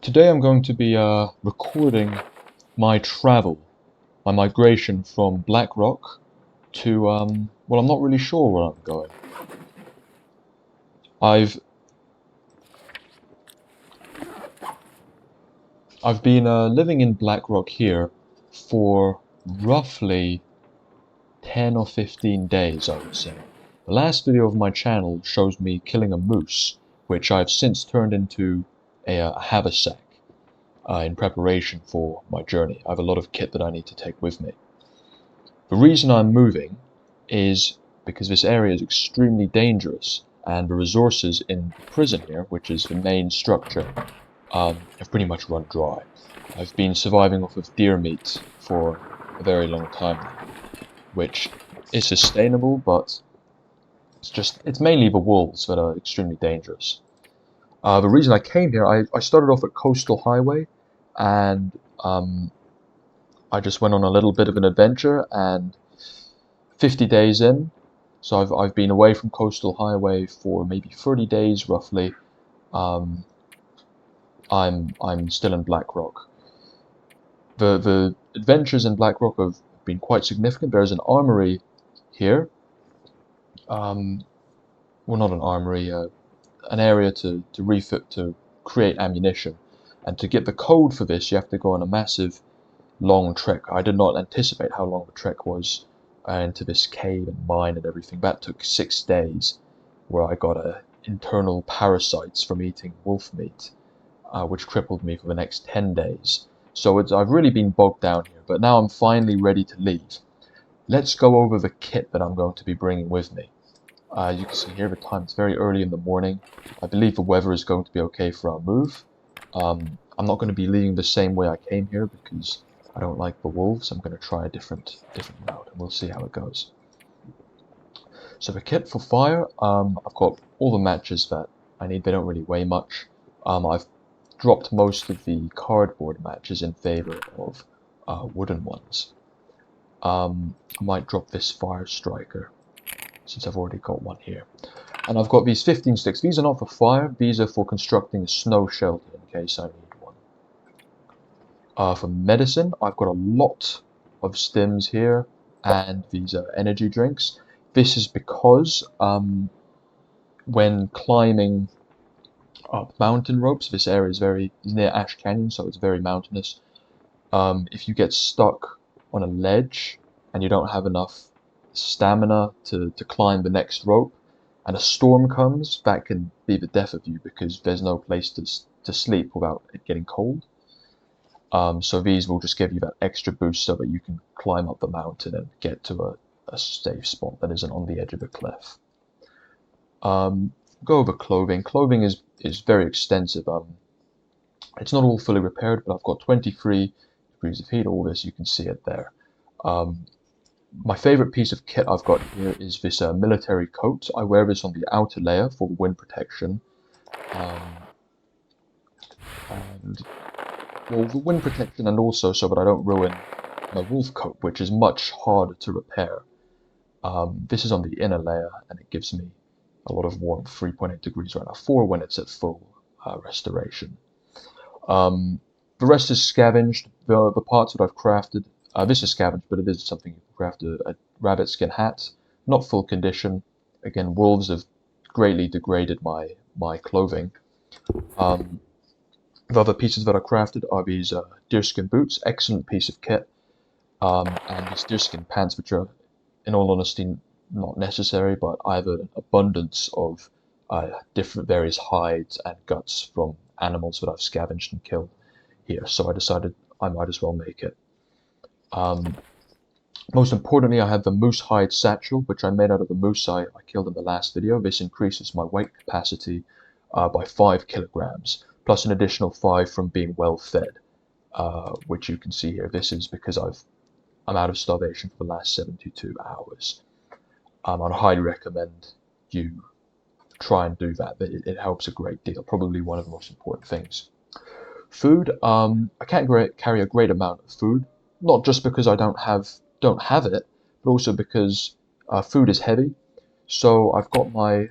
Today I'm going to be recording my travel, my migration from Blackrock to, well, I'm not really sure where I'm going. I've I've been living in Blackrock here for roughly 10 or 15 days, I would say. The last video of my channel shows me killing a moose, which I've since turned into a haversack in preparation for my journey. I have a lot of kit that I need to take with me. The reason I'm moving is because this area is extremely dangerous and the resources in the prison here, which is the main structure, have pretty much run dry. I've been surviving off of deer meat for a very long time now, which is sustainable, but it's mainly the wolves that are extremely dangerous. The reason I came here, I started off at Coastal Highway, and I just went on a little bit of an adventure, and 50 days in, so I've been away from Coastal Highway for maybe 30 days roughly. Um, I'm still in Blackrock. The adventures in Blackrock have been quite significant. There's an armory here. Well, not an armory, an area to refit, to create ammunition, and to get the code for this, you have to go on a massive long trek. I did not anticipate how long the trek was into this cave and mine and everything. That took 6 days, where I got internal parasites from eating wolf meat, which crippled me for the next 10 days. So I've really been bogged down here, but now I'm finally ready to leave. Let's go over the kit that I'm going to be bringing with me. You can see here the time, it's very early in the morning. I believe the weather is going to be okay for our move. I'm not going to be leaving the same way I came here because I don't like the wolves. I'm going to try a different route, and we'll see how it goes. So the kit for fire, I've got all the matches that I need. They don't really weigh much. I've dropped most of the cardboard matches in favor of wooden ones. I might drop this fire striker, since I've already got one here. And I've got these 15 sticks. These are not for fire, these are for constructing a snow shelter in case I need one. For medicine, I've got a lot of stims here, and these are energy drinks. This is because when climbing up mountain ropes, this area is near Ash Canyon, so it's very mountainous. If you get stuck on a ledge and you don't have enough stamina to climb the next rope, and a storm comes, that can be the death of you because there's no place to sleep without it getting cold. So these will just give you that extra boost so that you can climb up the mountain and get to a safe spot that isn't on the edge of a cliff. Go over clothing. Clothing is very extensive. It's not all fully repaired, but I've got 23 degrees of heat. All this, you can see it there. My favorite piece of kit I've got here is this military coat. I wear this on the outer layer for wind protection. And well, the wind protection, and also so that I don't ruin my wolf coat, which is much harder to repair. This is on the inner layer, and it gives me a lot of warmth, 3.8 degrees right now, 4 when it's at full restoration. The rest is scavenged. The parts that I've crafted, this is scavenged, but it is something you can craft, a rabbit skin hat, not full condition. Again, wolves have greatly degraded my clothing. The other pieces that I crafted are these deerskin boots, excellent piece of kit, and these deerskin pants, which are, in all honesty, not necessary, but I have an abundance of different various hides and guts from animals that I've scavenged and killed here, so I decided I might as well make it. Most importantly, I have the moose hide satchel, which I made out of the moose I killed in the last video. This increases my weight capacity by 5 kilograms, plus an additional 5 from being well fed, which you can see here. This is because I'm out of starvation for the last 72 hours. I'd highly recommend you try and do that. It helps a great deal. Probably one of the most important things. Food. I can't carry a great amount of food, not just because I don't have it, but also because food is heavy. So I've got my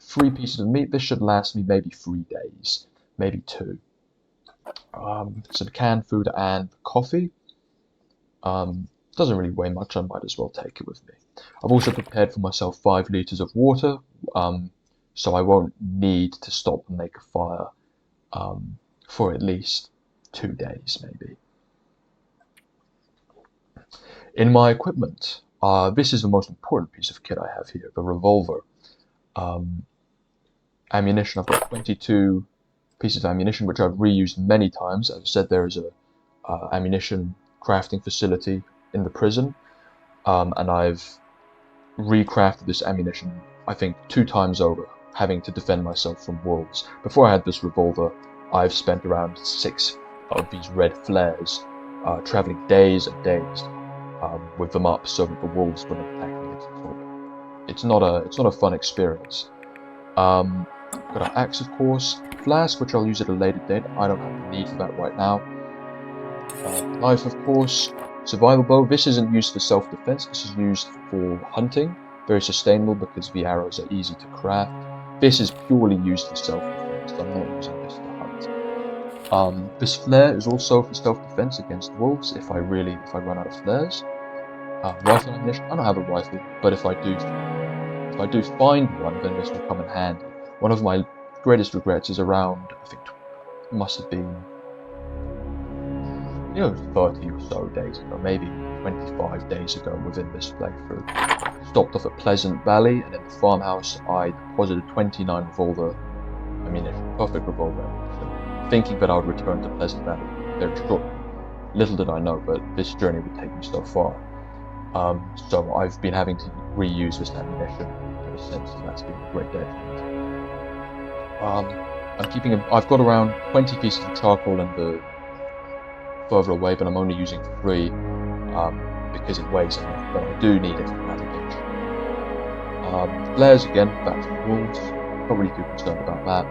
3 pieces of meat. This should last me maybe 3 days, maybe 2. some canned food and coffee. Doesn't really weigh much, I might as well take it with me. I've also prepared for myself 5 liters of water, so I won't need to stop and make a fire for at least 2 days, maybe. In my equipment, this is the most important piece of kit I have here, the revolver. Ammunition, I've got 22 pieces of ammunition, which I've reused many times. As I said, there is a ammunition crafting facility in the prison, and I've recrafted this ammunition, I think, 2 times over, having to defend myself from wolves. Before I had this revolver, I've spent around 6 of these red flares, traveling days and days with them up so that the wolves wouldn't attack me. It's not a fun experience. Got an axe, of course, flask, which I'll use at a later date. I don't have the need for that right now. Knife, of course. Survival bow. This isn't used for self-defense. This is used for hunting. Very sustainable because the arrows are easy to craft. This is purely used for self-defense. I'm not using this to hunt. This flare is also for self-defense against wolves if I run out of flares. Rifle ammunition. I don't have a rifle, but if I do find one, then this will come in handy. One of my greatest regrets is around, I think, it must have been, 30 or so days ago, maybe 25 days ago within this playthrough. Stopped off at Pleasant Valley, and in the farmhouse I deposited 29 revolver ammunition, perfect revolver ammunition, thinking that I would return to Pleasant Valley very shortly. Little did I know, but this journey would take me so far. So I've been having to reuse this ammunition ever since, and that's been a great day for me. I've got around 20 pieces of charcoal in the further away, but I'm only using 3 because it weighs enough, but I do need it for navigation. Flares again, back to the wolves, not really too concerned about that.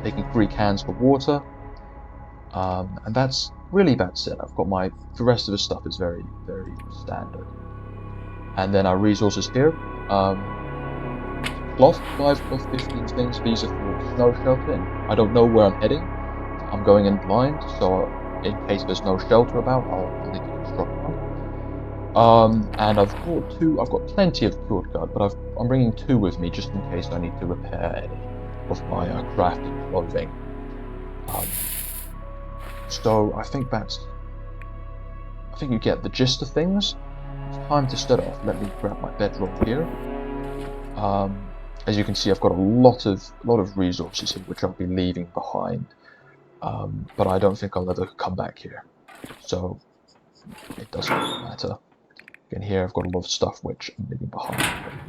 Taking 3 cans for water, and that's it. I've got the rest of the stuff is very, very standard. And then our resources here, cloth, 5 cloth, 15 things. These are for snow shelter. I don't know where I'm heading. I'm going in blind, so in case there's no shelter about, I'll need to construct one. And I've got plenty of cured guard, but I'm bringing 2 with me just in case I need to repair any of my crafting clothing. So I think you get the gist of things. It's time to start off. Let me grab my bedroll here. As you can see, I've got a lot of resources here which I'll be leaving behind. But I don't think I'll ever come back here, so it doesn't really matter. Again, here I've got a lot of stuff which I'm leaving behind.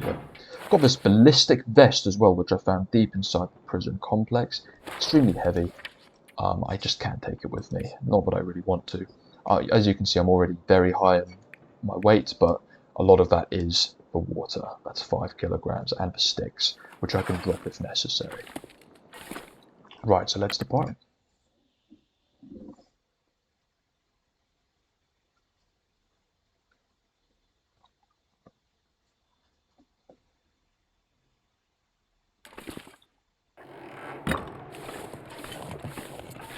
I've got this ballistic vest as well, which I found deep inside the prison complex. Extremely heavy. I just can't take it with me. Not that I really want to. As you can see, I'm already very high in my weight, but a lot of that is the water. That's 5 kilograms, and the sticks, which I can drop if necessary. Right, so let's depart.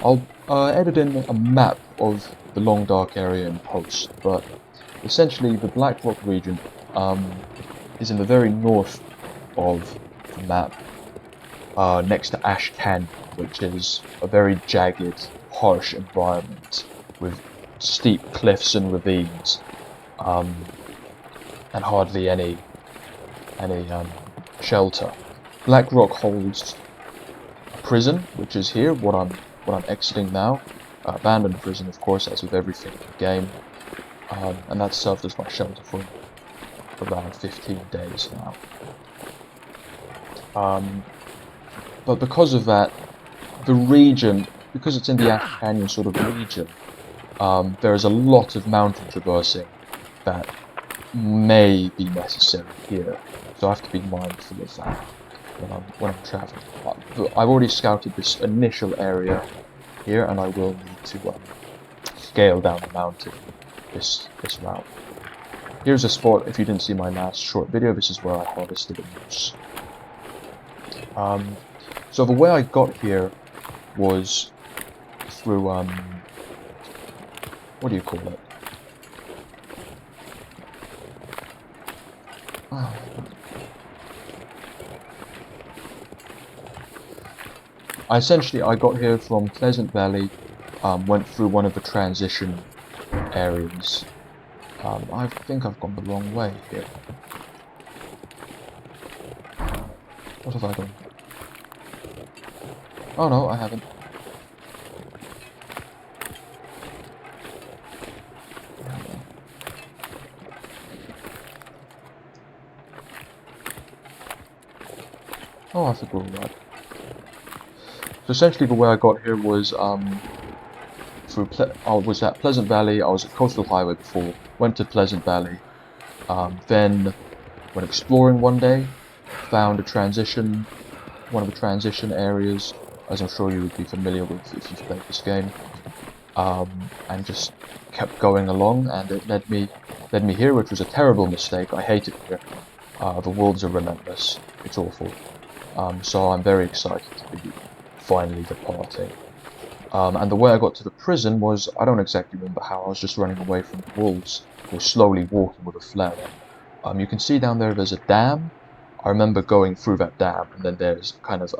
I'll edit in a map of the long dark area in post, but essentially the Black Rock region is in the very north of the map, next to Ash Canyon, which is a very jagged, harsh environment with steep cliffs and ravines, and hardly any shelter. Black Rock holds a prison, which is here, what I'm exiting now. Abandoned prison, of course, as with everything in the game, and that's served as my shelter for around 15 days now. But because of that, the region, because it's in the Ash Canyon sort of region, there is a lot of mountain traversing that may be necessary here, so I have to be mindful of that when I'm traveling. I've already scouted this initial area here, and I will need to scale down the mountain this route. Here's a spot. If you didn't see my last short video, this is where I harvested a moose. So the way I got here was through what do you call it? I got here from Pleasant Valley, went through one of the transition areas. I think I've gone the wrong way here. What have I done? Oh no, I haven't. Oh, I think we're alright. So essentially the way I got here was I was at Pleasant Valley, I was at Coastal Highway before, went to Pleasant Valley, then went exploring one day, found one of the transition areas, as I'm sure you would be familiar with if you've played this game, and just kept going along, and it led me here, which was a terrible mistake. I hate it here. The wolves are relentless. It's awful. So I'm very excited to be finally departing. And the way I got to the prison was, I don't exactly remember how, I was just running away from the wolves, or slowly walking with a flare. You can see down there's a dam. I remember going through that dam, and then there's kind of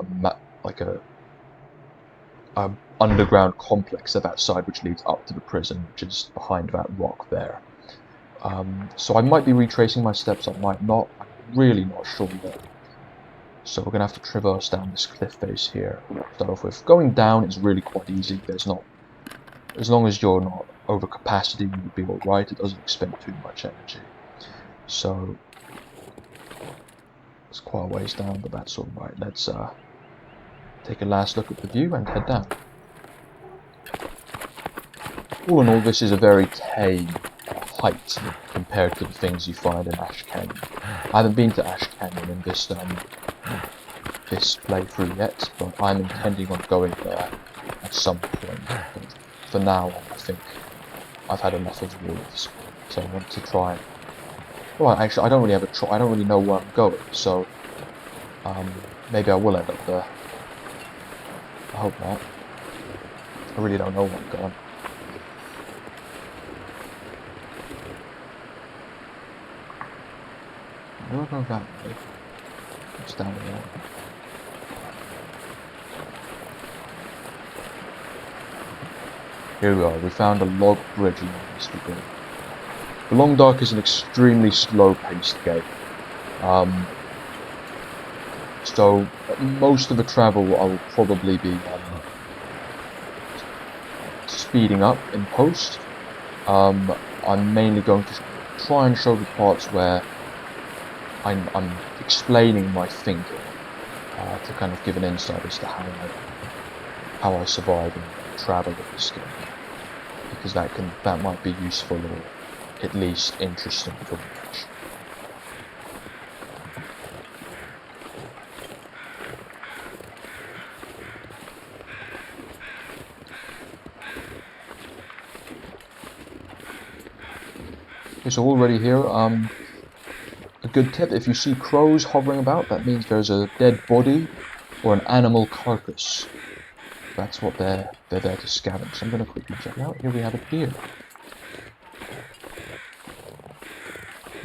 a underground complex at that side which leads up to the prison, which is behind that rock there. So I might be retracing my steps, I might not, I'm really not sure yet. So we're going to have to traverse down this cliff face here to start off with. Going down is really quite easy, there's not, as long as you're not over capacity, you would be alright, it doesn't expend too much energy. So, it's quite a ways down, but that's alright. Let's take a last look at the view and head down. All in all, this is a very tame height compared to the things you find in Ash Canyon. I haven't been to Ash Canyon in this playthrough yet, but I'm intending on going there at some point. But for now, I think I've had enough of wolves, so I want to try. Well, actually, I don't really have a I don't really know where I'm going, so maybe I will end up there. I hope not. I really don't know where I'm going. I don't know that way. It's down there. Here we are, we found a log bridge along this beginning. The Long Dark is an extremely slow-paced game. So most of the travel I will probably be speeding up in post. I'm mainly going to try and show the parts where I'm explaining my thinking to kind of give an insight as to how I survive and travel in this game, because that might be useful or at least interesting to watch. Okay, so already here, a good tip, if you see crows hovering about, that means there's a dead body or an animal carcass. That's what they're there to scavenge. So I'm going to quickly check it out. Here we have a deer.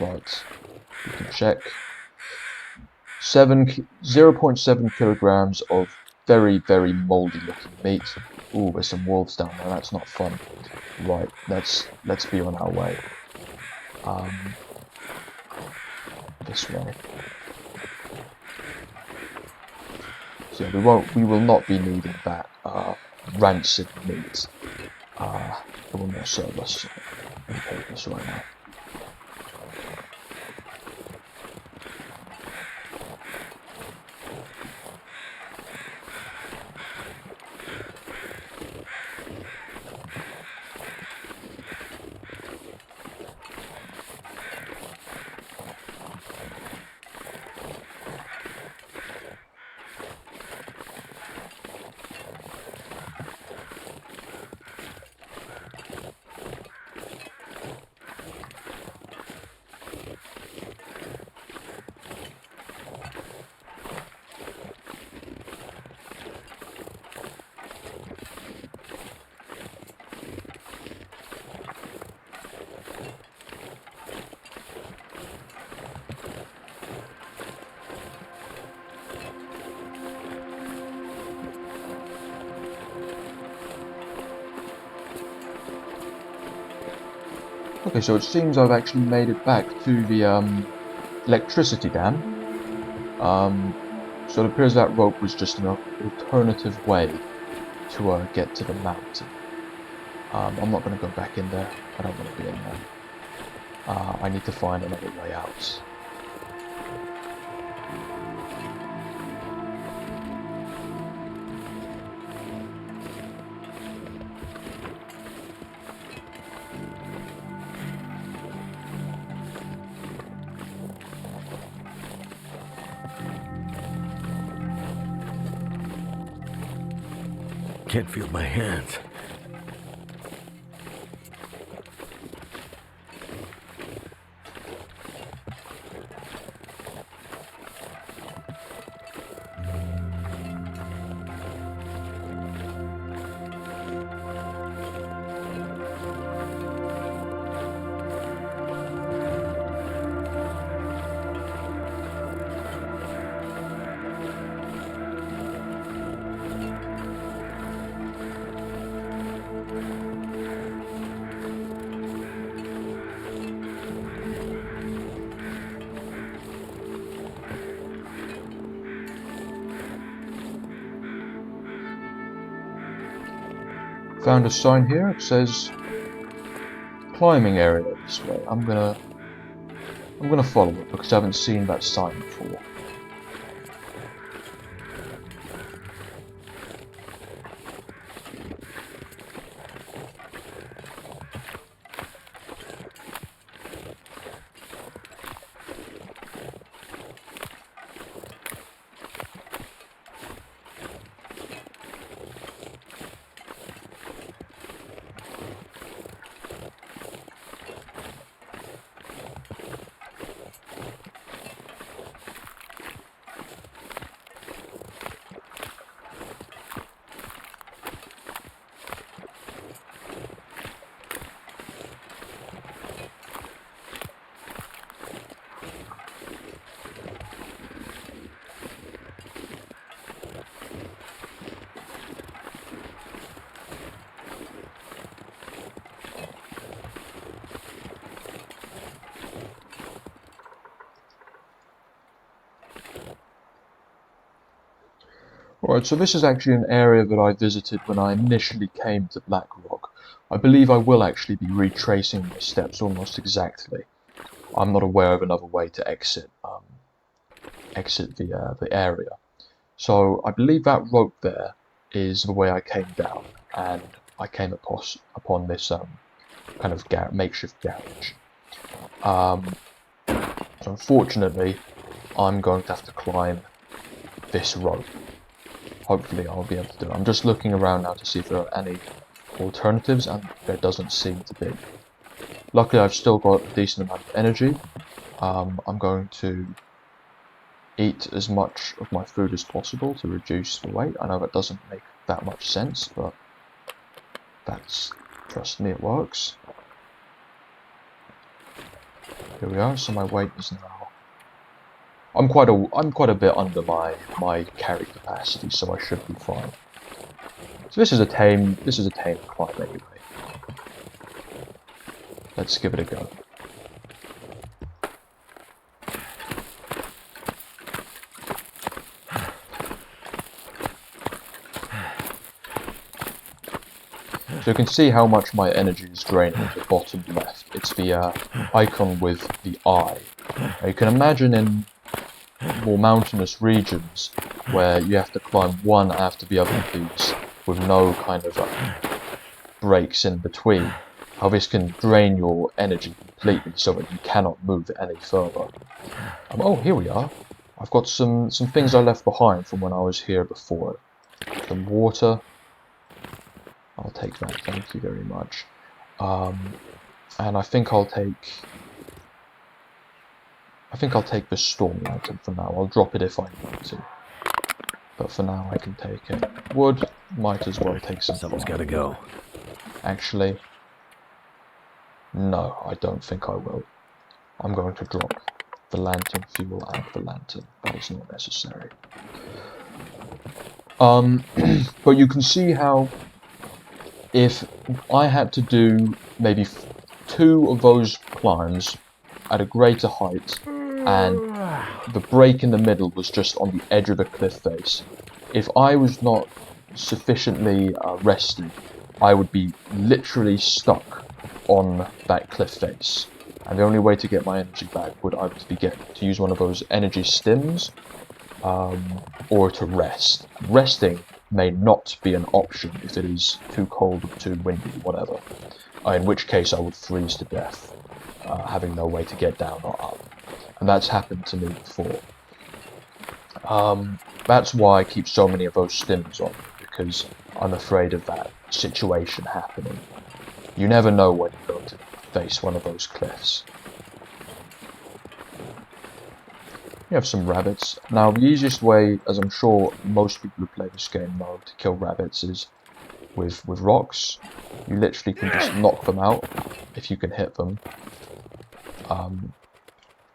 Right, you can check. 0.7 kilograms of very, very moldy looking meat. Ooh, there's some wolves down there. That's not fun. Right, let's be on our way. This way. So we will not be needing that rancid meat. It will not serve us any purpose right now. Okay, so it seems I've actually made it back to the electricity dam. So it appears that rope was just an alternative way to get to the mountain. I'm not going to go back in there. I don't want to be in there. I need to find another way out. Can't feel my hands. Found a sign here. It says climbing area this way. I'm gonna follow it because I haven't seen that sign before. Alright, so this is actually an area that I visited when I initially came to Black Rock. I believe I will actually be retracing my steps almost exactly. I'm not aware of another way to exit the area. So I believe that rope there is the way I came down, and I came upon this kind of makeshift garage. So unfortunately, I'm going to have to climb this rope. Hopefully I'll be able to do it. I'm just looking around now to see if there are any alternatives, and there doesn't seem to be. Luckily I've still got a decent amount of energy. I'm going to eat as much of my food as possible to reduce the weight. I know that doesn't make that much sense, but trust me, it works. Here we are, so my weight is now... I'm quite a bit under my carry capacity, so I should be fine. So this is a tame climb anyway. Let's give it a go. So you can see how much my energy is draining at the bottom left. It's the icon with the eye. Now you can imagine in more mountainous regions where you have to climb one after the other of these with no kind of breaks in between, how this can drain your energy completely so that you cannot move it any further. Oh, here we are. I've got some things I left behind from when I was here before. Some water. I'll take that, thank you very much. And I think I'll take the storm lantern for now. I'll drop it if I need to. But for now I can take it. Wood, might as well take some. Someone's gotta go. Actually, no, I don't think I will. I'm going to drop the lantern fuel and the lantern. That is not necessary. But you can see how if I had to do maybe 2 of those climbs at a greater height, and the break in the middle was just on the edge of the cliff face. If I was not sufficiently rested, I would be literally stuck on that cliff face. And the only way to get my energy back would either to use one of those energy stims, or to rest. Resting may not be an option if it is too cold or too windy, whatever. In which case I would freeze to death, having no way to get down or up. And that's happened to me before. That's why I keep so many of those stims on, because I'm afraid of that situation happening. You never know when you're going to face one of those cliffs. You have some rabbits. Now, the easiest way, as I'm sure most people who play this game know, to kill rabbits is with rocks. You literally can just knock them out if you can hit them.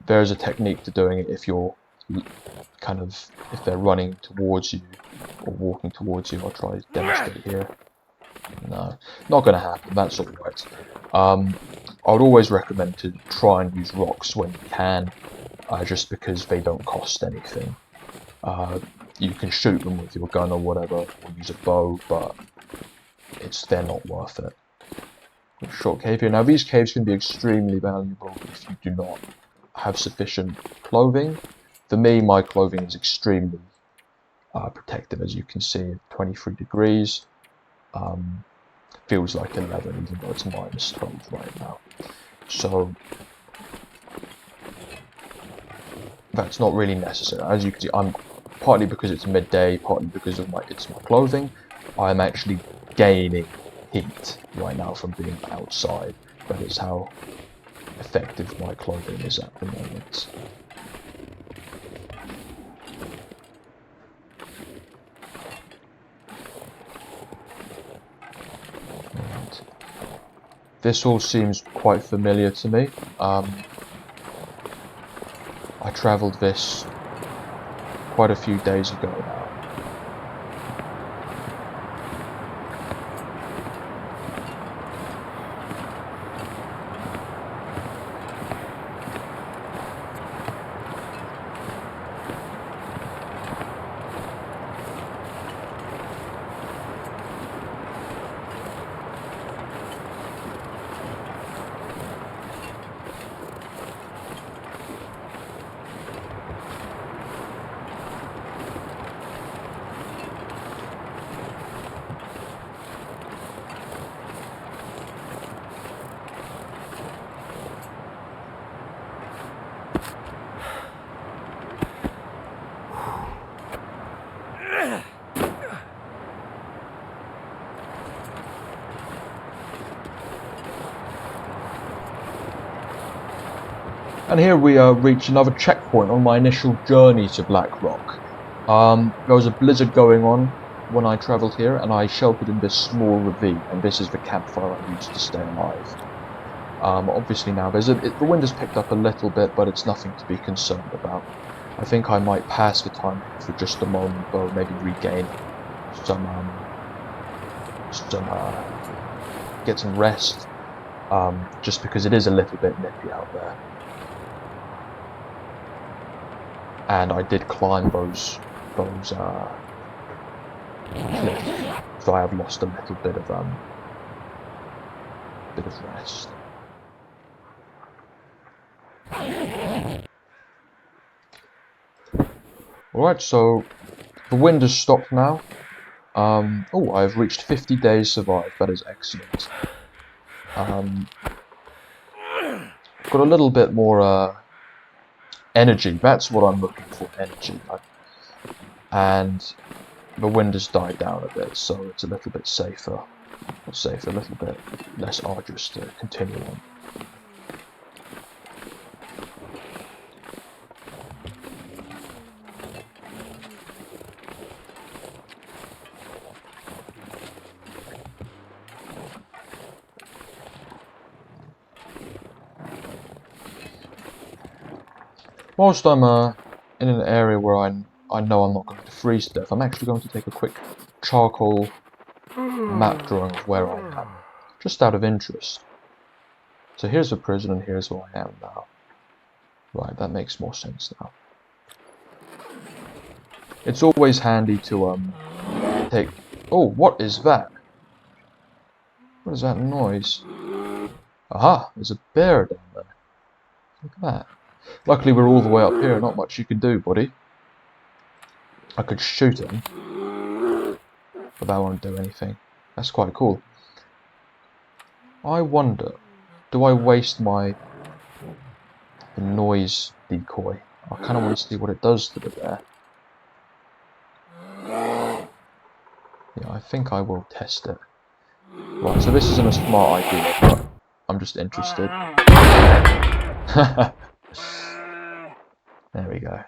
There's a technique to doing it if you're if they're running towards you or walking towards you. I'll try to demonstrate here. No, not going to happen. That's alright. I would always recommend to try and use rocks when you can, just because they don't cost anything. You can shoot them with your gun or whatever, or use a bow, but they're not worth it. Short cave here. Now, these caves can be extremely valuable if you do not have sufficient clothing. For me, my clothing is extremely protective, as you can see, 23 degrees. Feels like 11, even though it's minus 12 right now. So that's not really necessary. As you can see, I'm partly because it's midday, partly because of it's my clothing. I'm actually gaining heat right now from being outside. That is how effective my clothing is at the moment. And this all seems quite familiar to me. I travelled this quite a few days ago now. And here we reach another checkpoint on my initial journey to Black Rock. There was a blizzard going on when I travelled here, and I sheltered in this small ravine, and this is the campfire I used to stay alive. Obviously now the wind has picked up a little bit, but it's nothing to be concerned about. I think I might pass the time for just a moment, though, maybe regain get some rest, just because it is a little bit nippy out there. And I did climb those cliffs, so I have lost a little bit of rest. Alright, so the wind has stopped now. Oh, I've reached 50 days survived. That is excellent. Got a little bit more energy. That's what I'm looking for, energy. And the wind has died down a bit, so it's a little bit safer. Not safer, a little bit less arduous to continue on. Whilst I'm in an area where I know I'm not going to freeze to death, I'm actually going to take a quick charcoal map drawing of where I am, just out of interest. So here's the prison and here's where I am now. Right, that makes more sense now. It's always handy to take... Oh, what is that? What is that noise? Aha, there's a bear down there. Look at that. Luckily we're all the way up here, not much you can do, buddy. I could shoot him, but that won't do anything. That's quite cool. I wonder, do I waste my noise decoy? I kind of want to see what it does to the bear. Yeah, I think I will test it. Right, so this isn't a smart idea, but I'm just interested. There we go.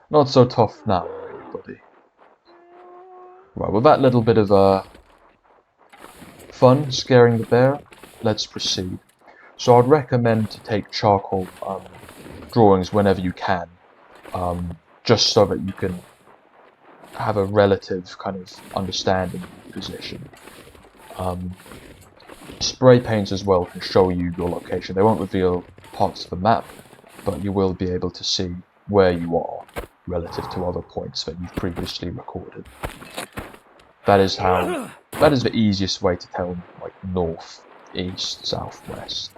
Not so tough now, buddy. Right, with that little bit of fun scaring the bear, let's proceed. So I'd recommend to take charcoal drawings whenever you can, just so that you can have a relative kind of understanding of the position. Spray paints as well can show you your location. They won't reveal parts of the map, but you will be able to see where you are relative to other points that you've previously recorded. That is the easiest way to tell, like, north, east, south, west.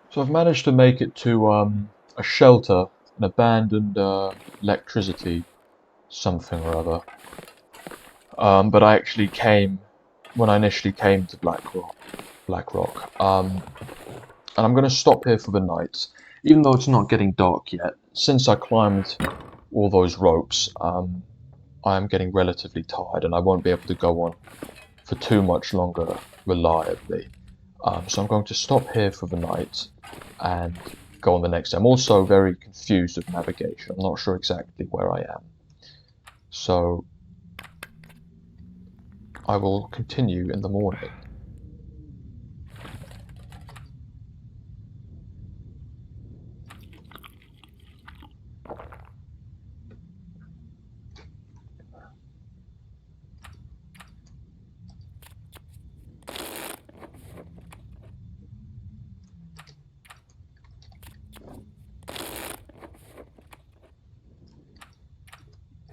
So I've managed to make it to a shelter, an abandoned electricity something or other. But I actually came, when I initially came to Black Rock, and I'm going to stop here for the night, even though it's not getting dark yet. Since I climbed all those ropes, I am getting relatively tired, and I won't be able to go on for too much longer reliably. So I'm going to stop here for the night and go on the next day. I'm also very confused with navigation. I'm not sure exactly where I am. So I will continue in the morning.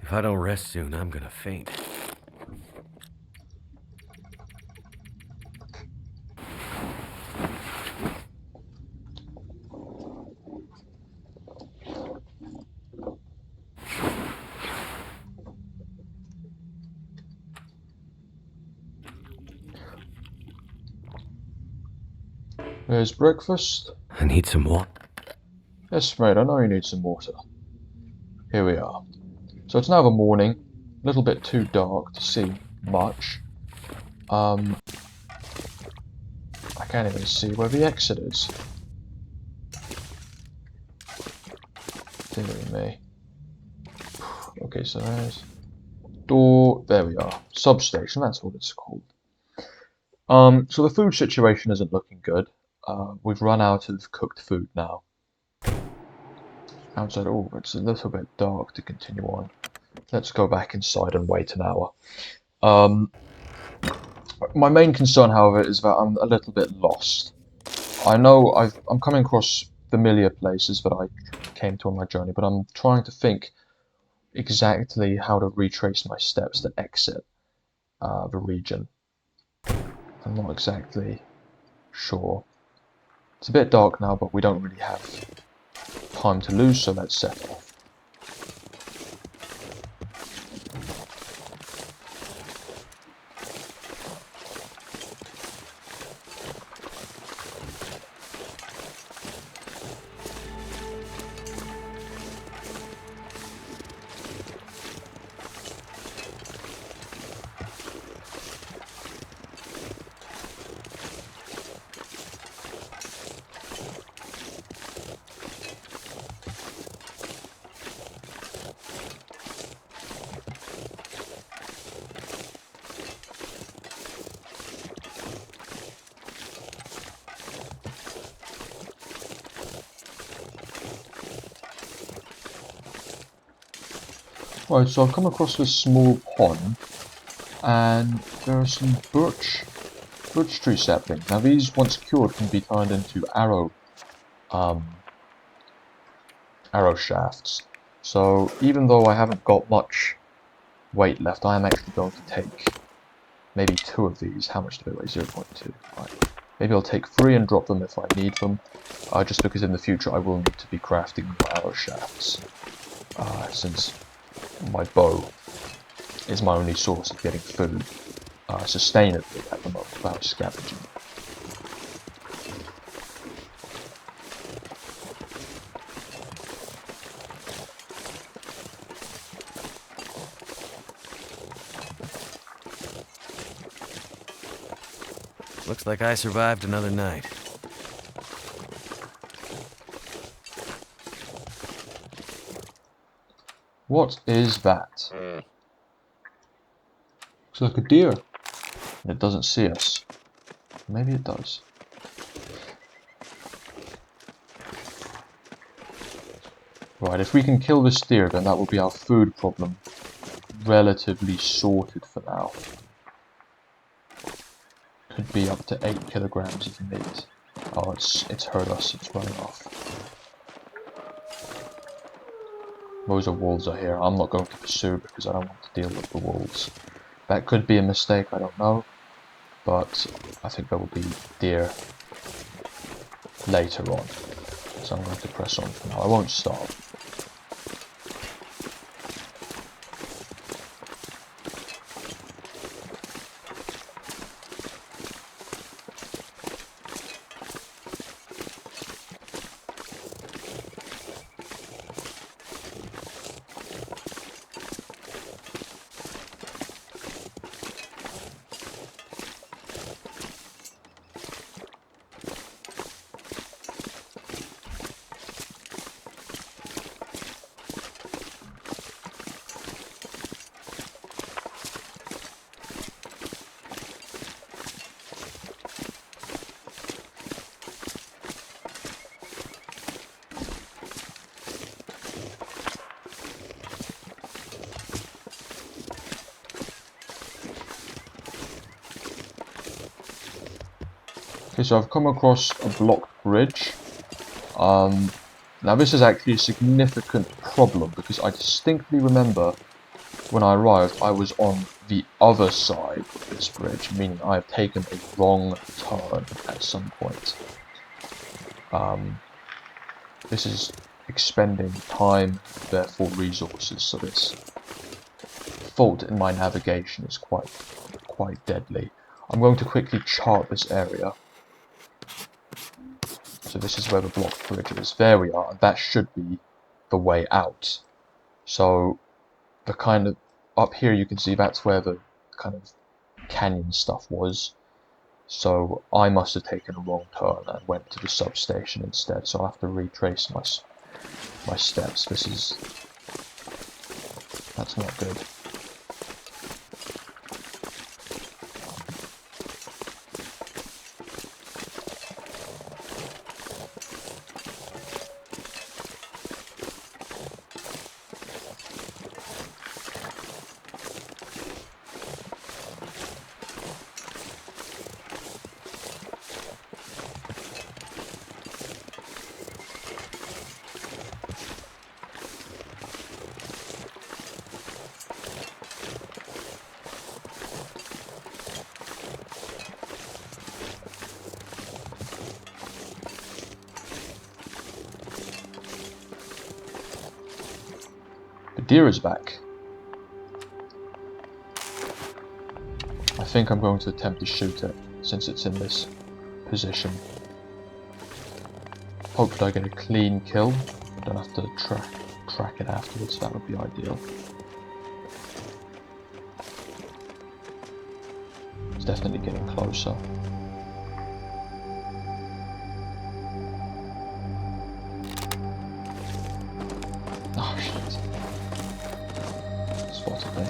If I don't rest soon, I'm gonna faint. There's breakfast. I need some water. Yes, mate, I know you need some water. Here we are. So it's now the morning, a little bit too dark to see much. I can't even see where the exit is. Dear me. Okay, so there's door. There we are. Substation. That's what it's called. So the food situation isn't looking good. We've run out of cooked food now. Outside, oh, it's a little bit dark to continue on. Let's go back inside and wait an hour. My main concern, however, is that I'm a little bit lost. I know I'm coming across familiar places that I came to on my journey, but I'm trying to think exactly how to retrace my steps to exit the region. I'm not exactly sure. It's a bit dark now, but we don't really have time to lose, so let's set off. Right, so I've come across this small pond, and there are some birch tree saplings. Now these, once cured, can be turned into arrow shafts. So even though I haven't got much weight left, I am actually going to take maybe 2 of these. How much do they weigh? 0.2. Right. Maybe I'll take 3 and drop them if I need them, just because in the future I will need to be crafting more arrow shafts, since my bow is my only source of getting food sustainably at the moment without scavenging. Looks like I survived another night. What is that? Looks like a deer. And it doesn't see us. Maybe it does. Right, if we can kill this deer, then that will be our food problem relatively sorted for now. Could be up to 8 kilograms of meat. Oh, it's heard us, it's running off. Those are wolves are here. I'm not going to pursue because I don't want to deal with the wolves. That could be a mistake, I don't know. But I think there will be deer later on. So I'm going to press on for now. I won't stop. Okay, so I've come across a blocked bridge. Now this is actually a significant problem because I distinctly remember when I arrived I was on the other side of this bridge, meaning I have taken a wrong turn at some point. This is expending time, therefore resources, so this fault in my navigation is quite deadly. I'm going to quickly chart this area. So this is where the blocked bridge is. There we are. That should be the way out. So the kind of up here you can see that's where the kind of canyon stuff was. So I must have taken a wrong turn and went to the substation instead. So I'll have to retrace my steps. That's not good. The deer is back. I think I'm going to attempt to shoot it since it's in this position. Hopefully I get a clean kill. I don't have to track it afterwards. That would be ideal. It's definitely getting closer. Oh shit. Spotted me.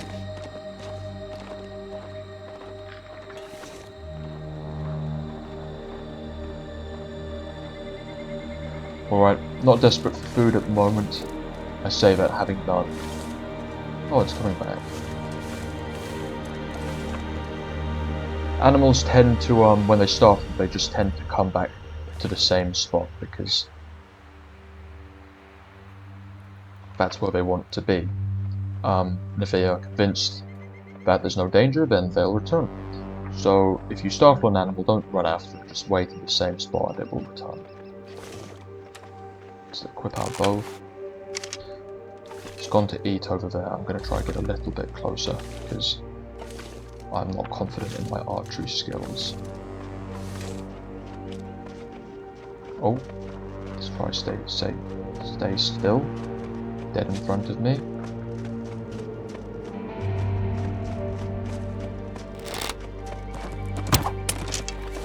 Alright, not desperate for food at the moment. I say that having none. Oh, it's coming back. Animals tend to, when they start, they just tend to come back to the same spot because that's where they want to be. And if they are convinced that there's no danger, then they'll return. So if you startle an animal, don't run after it, just wait in the same spot and it will return. Let's equip our bow. It's gone to eat over there. I'm going to try to get a little bit closer because I'm not confident in my archery skills. Oh, let's try stay still. Dead in front of me.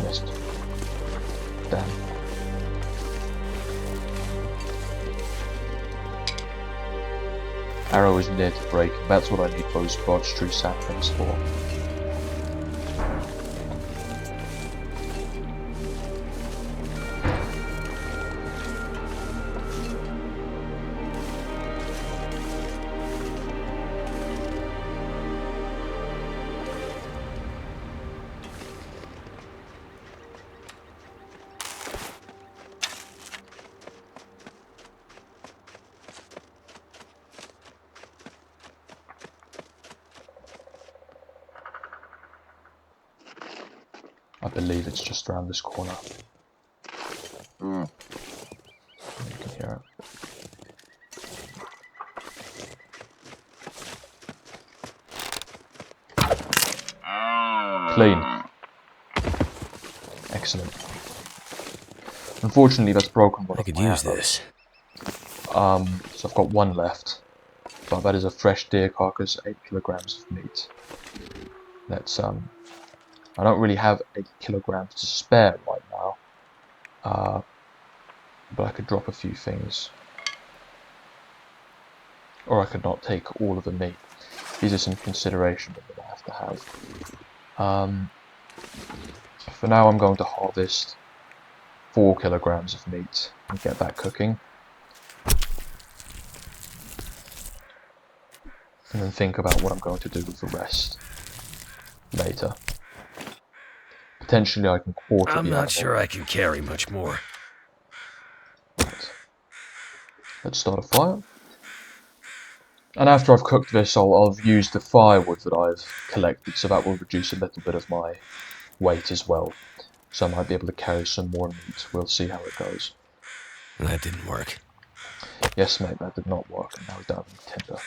Missed. Damn. Arrow is near to break. That's what I need those birch tree saplings for. I believe it's just around this corner. You can hear it. Clean. Excellent. Unfortunately, that's broken one I of could my use arrows. this. So I've got one left. But that is a fresh deer carcass, 8 kilograms of meat. That's I don't really have 8 kilograms to spare right now. But I could drop a few things. Or I could not take all of the meat. These are some considerations that I have to have. For now I'm going to harvest 4 kilograms of meat and get that cooking. And then think about what I'm going to do with the rest later. Potentially I can quarter the I'm animal. not sure I can carry much more. Right. Let's start a fire. And after I've cooked this, I'll use the firewood that I've collected, so that will reduce a little bit of my weight as well. So I might be able to carry some more meat. We'll see how it goes. That didn't work. Yes, mate, that did not work, and now we don't have any tinder.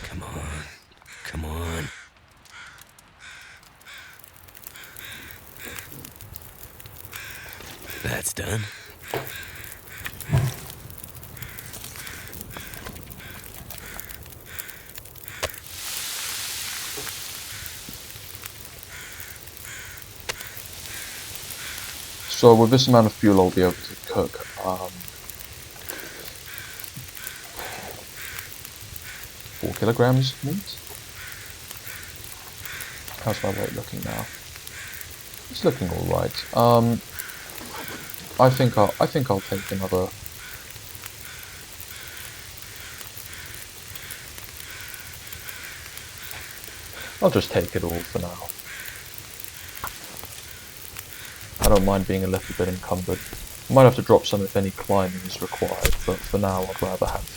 Come on. Come on. That's done. So with this amount of fuel, I'll be able to cook 4 kilograms of meat. How's my weight looking now? It's looking all right. I think I'll take another. I'll just take it all for now. I don't mind being a little bit encumbered. I might have to drop some if any climbing is required, but for now I'd rather have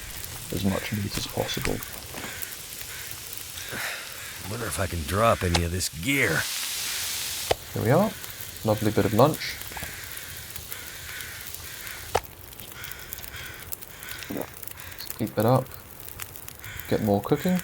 as much meat as possible. I wonder if I can drop any of this gear. Here we are. Lovely bit of lunch. Let's keep it up. Get more cooking.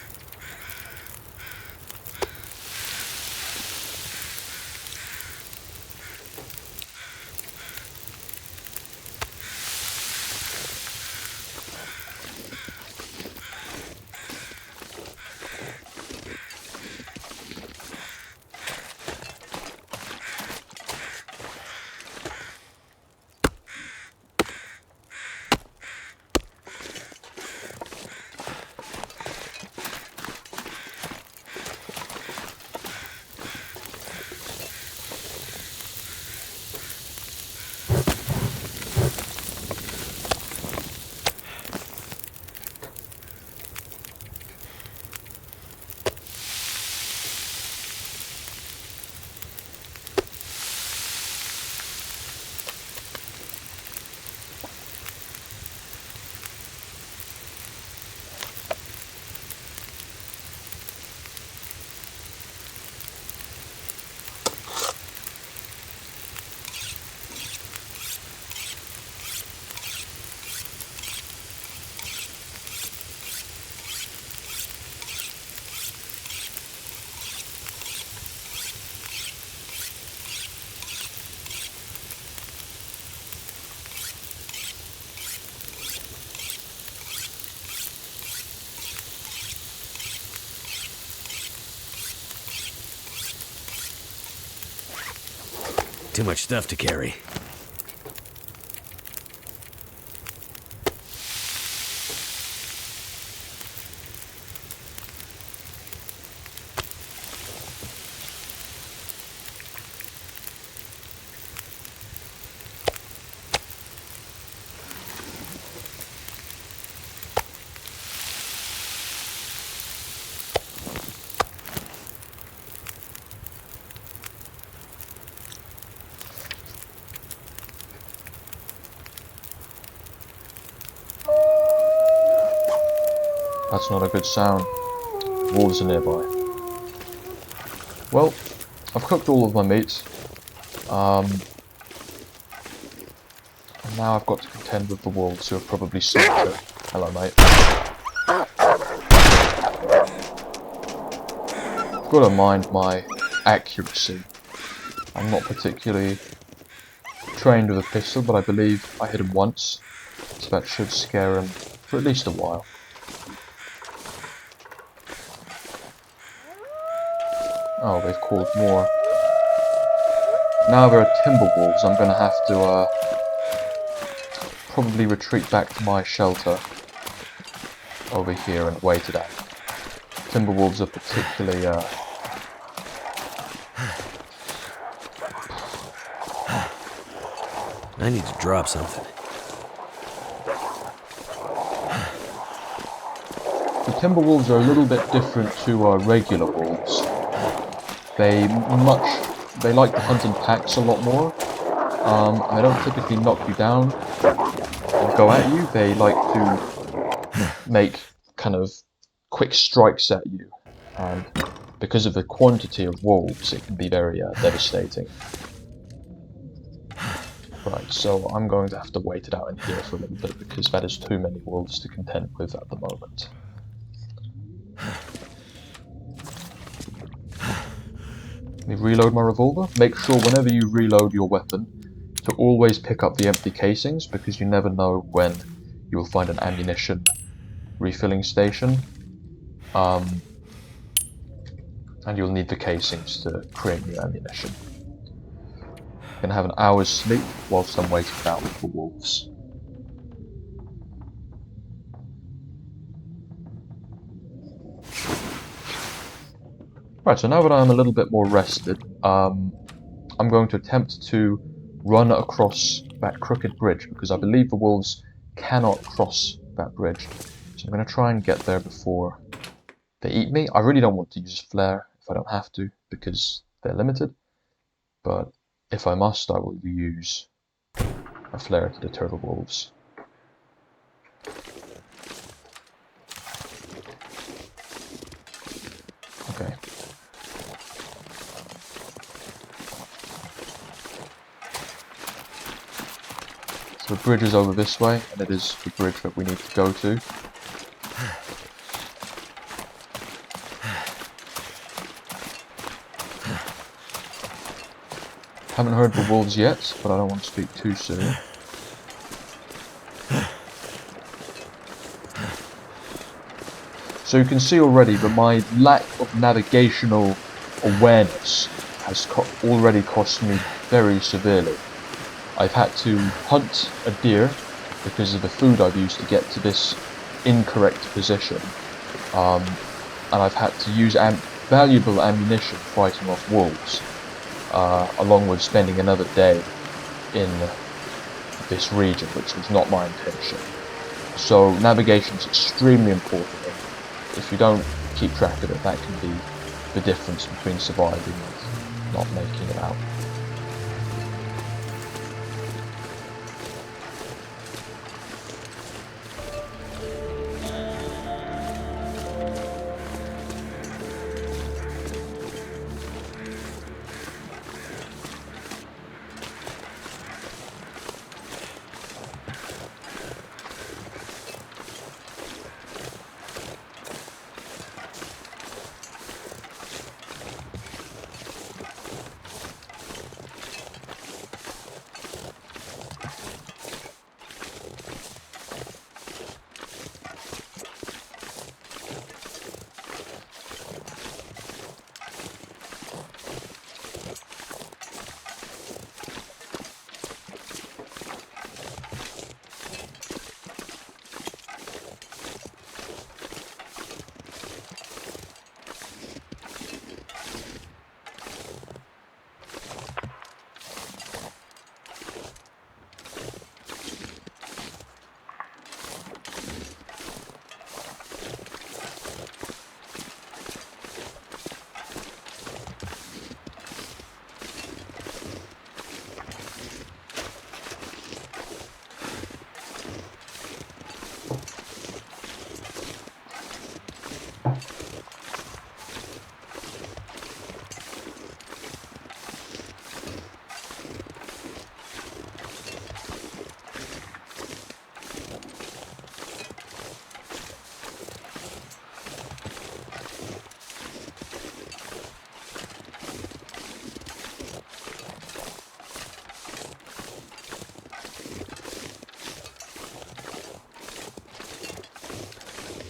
too much stuff to carry. That's not a good sound. Wolves are nearby. Well, I've cooked all of my meat. And now I've got to contend with the wolves who have probably smoked it. Hello, mate. I've got to mind my accuracy. I'm not particularly trained with a pistol, but I believe I hit him once, so that should scare him for at least a while. Oh, they've called more. Now there are timber wolves. I'm going to have to probably retreat back to my shelter over here and wait it out. Timber wolves are particularly I need to drop something. The timber wolves are a little bit different to regular wolves. They like to hunt in packs a lot more. They don't typically knock you down and go at you. They like to make kind of quick strikes at you, and because of the quantity of wolves, it can be very devastating. Right, so I'm going to have to wait it out in here for a little bit because that is too many wolves to contend with at the moment. Let me reload my revolver. Make sure whenever you reload your weapon to always pick up the empty casings, because you never know when you will find an ammunition refilling station. And you'll need the casings to create new ammunition. I'm going to have an hour's sleep whilst I'm waiting out with the wolves. Right, so now that I'm a little bit more rested, I'm going to attempt to run across that crooked bridge, because I believe the wolves cannot cross that bridge. So I'm going to try and get there before they eat me. I really don't want to use a flare if I don't have to, because they're limited. But if I must, I will use a flare to deter the wolves. Okay. So the bridge is over this way, and it is the bridge that we need to go to. Haven't heard the wolves yet, but I don't want to speak too soon. So you can see already that my lack of navigational awareness has already cost me very severely. I've had to hunt a deer because of the food I've used to get to this incorrect position. And I've had to use valuable ammunition fighting off wolves, along with spending another day in this region, which was not my intention. So navigation is extremely important. If you don't keep track of it, that can be the difference between surviving and not making it out.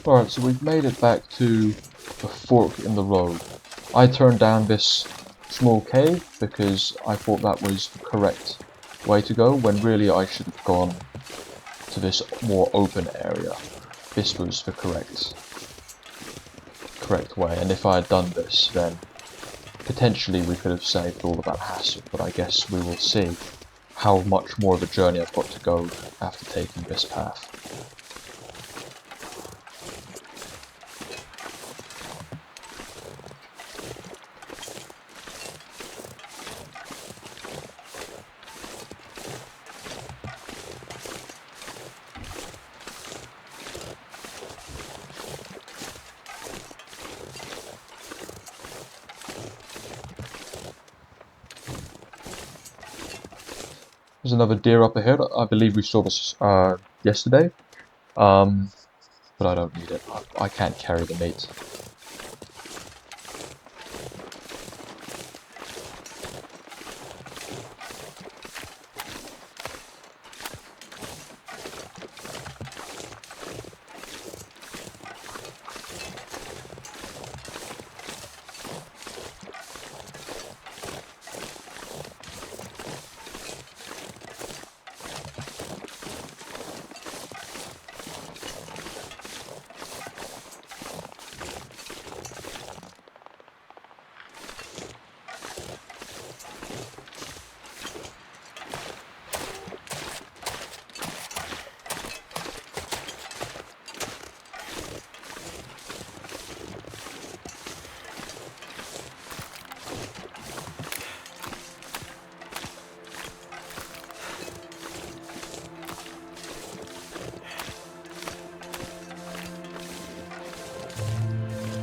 Alright, so we've made it back to the fork in the road. I turned down this small cave because I thought that was the correct way to go, when really I should have gone to this more open area. This was the correct way, and if I had done this, then potentially we could have saved all of that hassle, but I guess we will see how much more of a journey I've got to go after taking this path. There's another deer up ahead. I believe we saw this yesterday, but I don't need it. I can't carry the meat.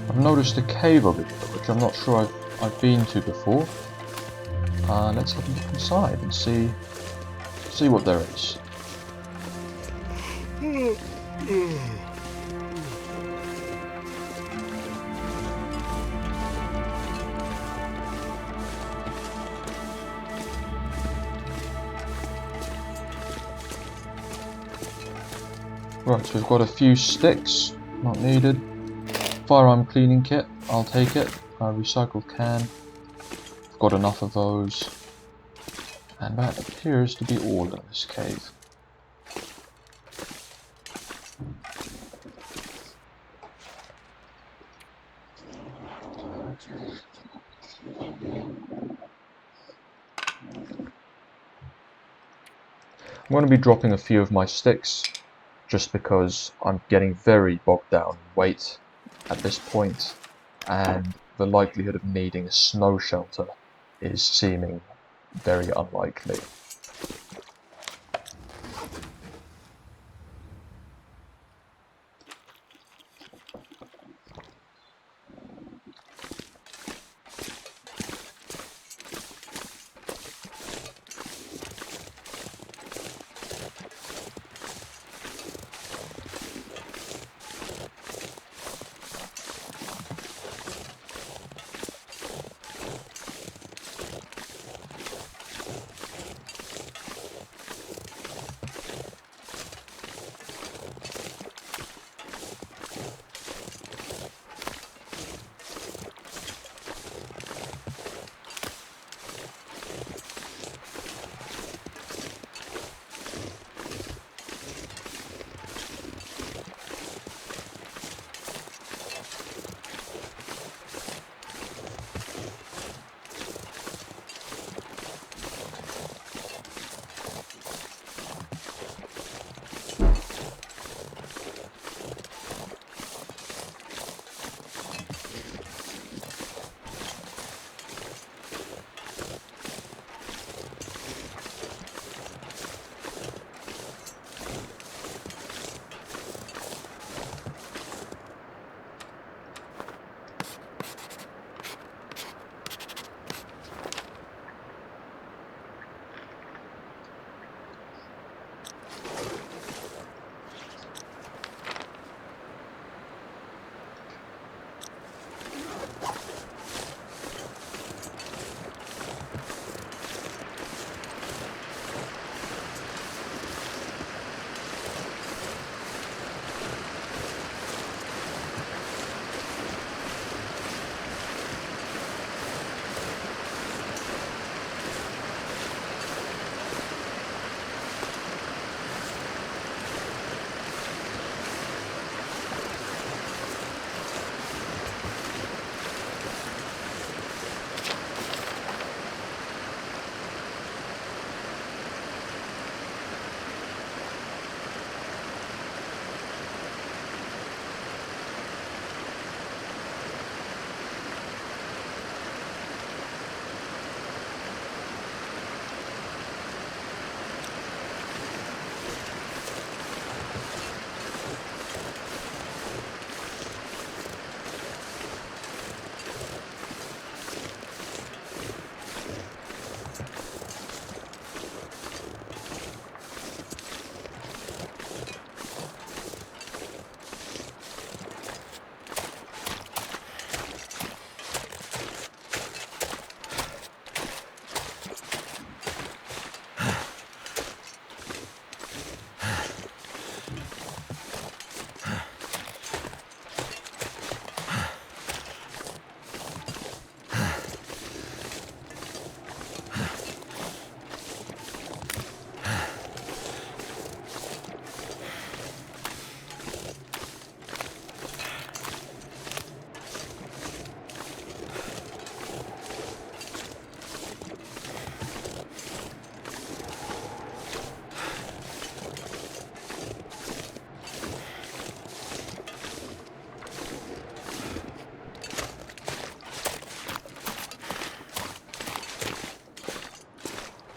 I've noticed a cave over here, which I'm not sure I've been to before. Let's have a look inside and see what there is. Right, so we've got a few sticks, not needed. Firearm cleaning kit, I'll take it. A recycled can, I've got enough of those. And that appears to be all in this cave. I'm going to be dropping a few of my sticks, just because I'm getting very bogged down in weight at this point, and the likelihood of needing a snow shelter is seeming very unlikely.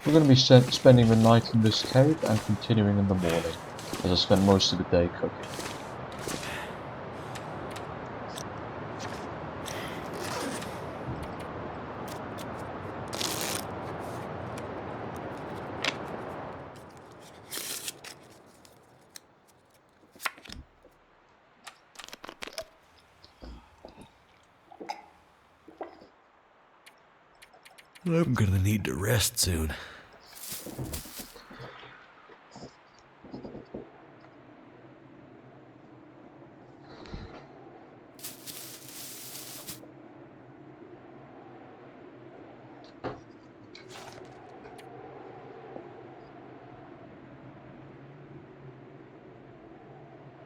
We're going to be spending the night in this cave and continuing in the morning, as I spent most of the day cooking. I'm gonna need to rest soon.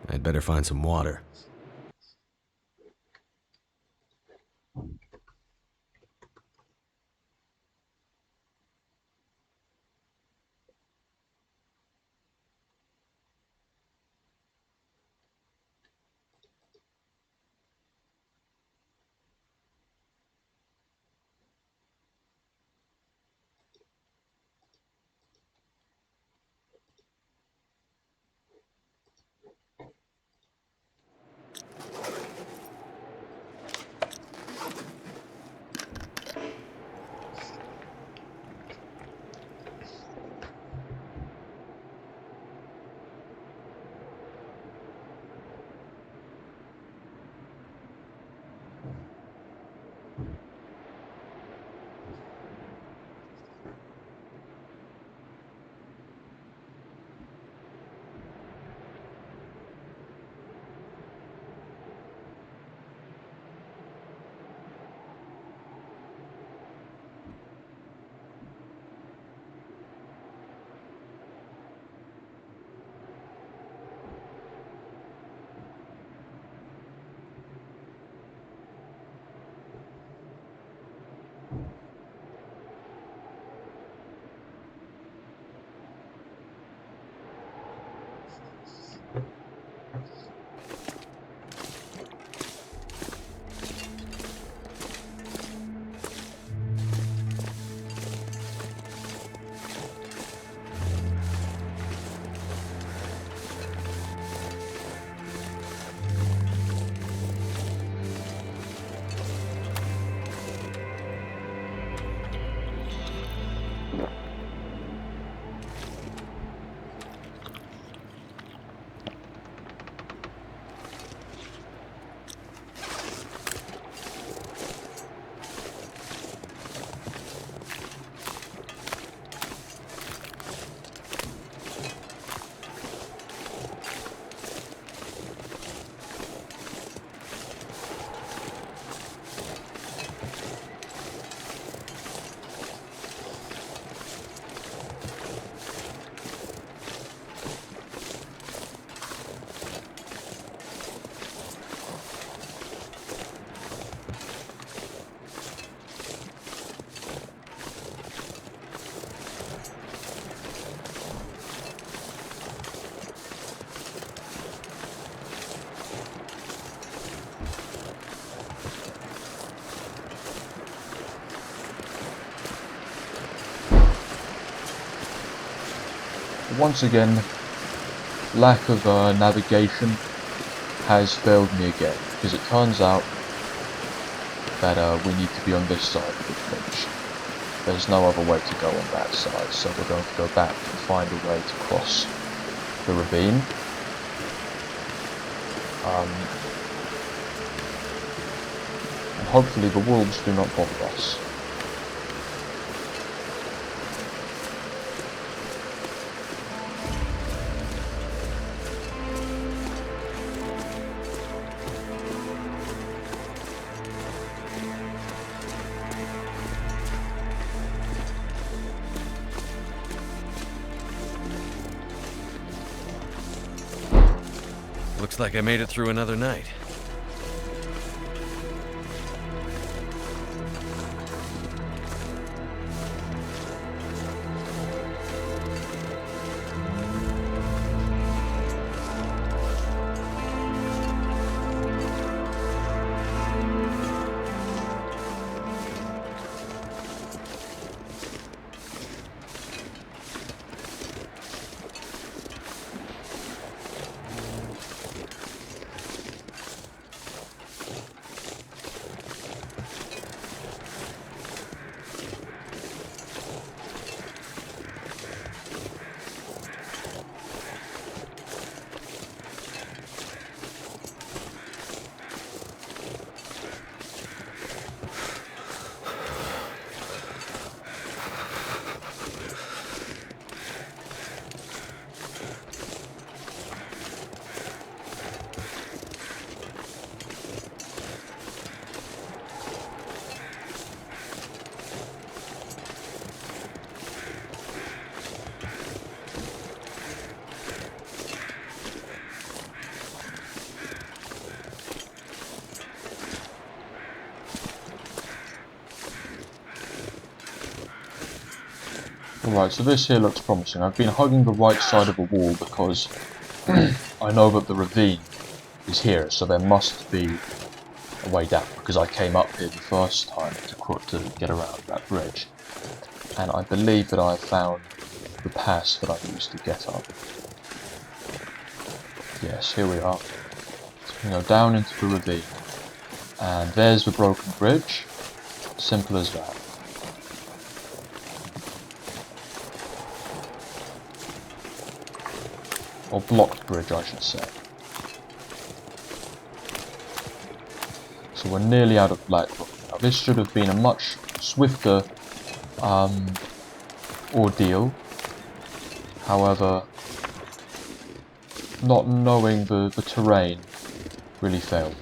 I'd better find some water. Once again, lack of navigation has failed me again, because it turns out that we need to be on this side of the bridge. There's no other way to go on that side, so we're going to go back and find a way to cross the ravine. And hopefully the wolves do not bother us. Looks like I made it through another night. Right, so this here looks promising. I've been hugging the right side of a wall because I know that the ravine is here, so there must be a way down, because I came up here the first time to get around that bridge. And I believe that I found the pass that I used to get up. Yes, here we are. So we go down into the ravine. And there's the broken bridge. Simple as that. Or blocked bridge, I should say. So we're nearly out of Blackrock now. This should have been a much swifter ordeal. However, not knowing the terrain really failed me.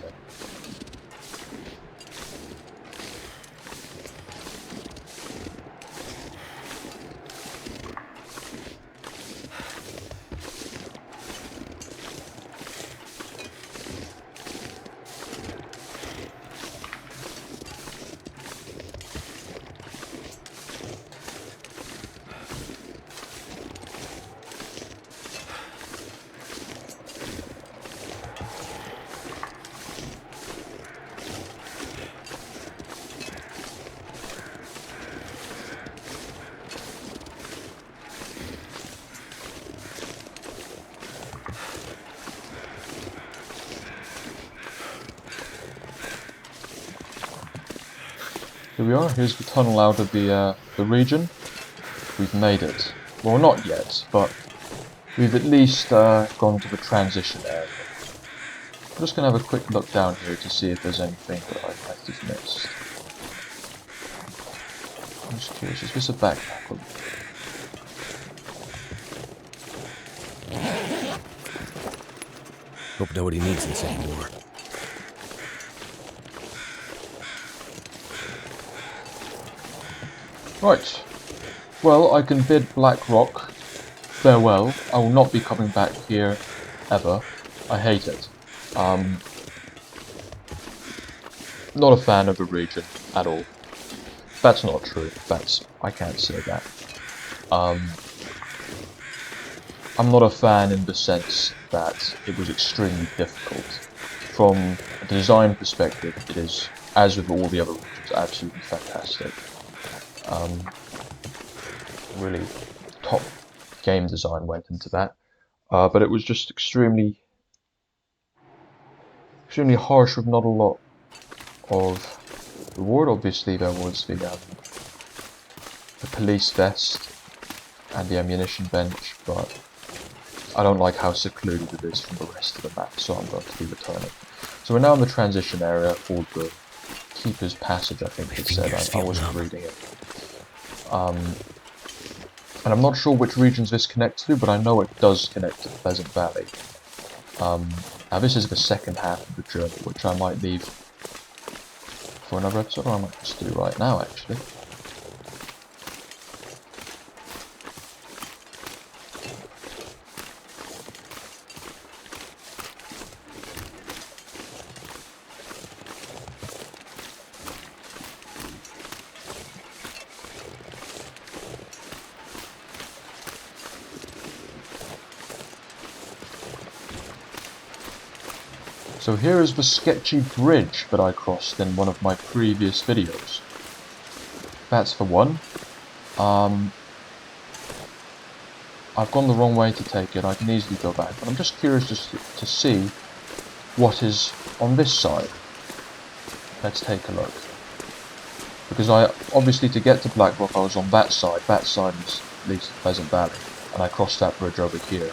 Here we are, here's the tunnel out of the region. We've made it. Well, not yet, but we've at least gone to the transition area. I'm just going to have a quick look down here to see if there's anything that I might have missed. I'm just curious, is this a backpack? Hope nobody needs this anymore. Right. Well, I can bid Blackrock farewell. I will not be coming back here ever. I hate it. Not a fan of the region at all. That's not true. I can't say that. I'm not a fan in the sense that it was extremely difficult. From a design perspective, it is, as with all the other regions, absolutely fantastic. Really top game design went into that, but it was just extremely harsh with not a lot of reward. Obviously there was the police vest and the ammunition bench, but I don't like how secluded it is from the rest of the map, so I'm going to be returning. So we're now in the transition area called the Keeper's Passage, I think it said. I wasn't reading it. And I'm not sure which regions this connects to, but I know it does connect to Pleasant Valley. Now this is the second half of the journey, which I might leave for another episode, or I might just do right now, actually. So here is the sketchy bridge that I crossed in one of my previous videos. That's for one. I've gone the wrong way to take it, I can easily go back, but I'm just curious to see what is on this side. Let's take a look. Because obviously to get to Blackrock I was on that side leads to Pleasant Valley, and I crossed that bridge over here.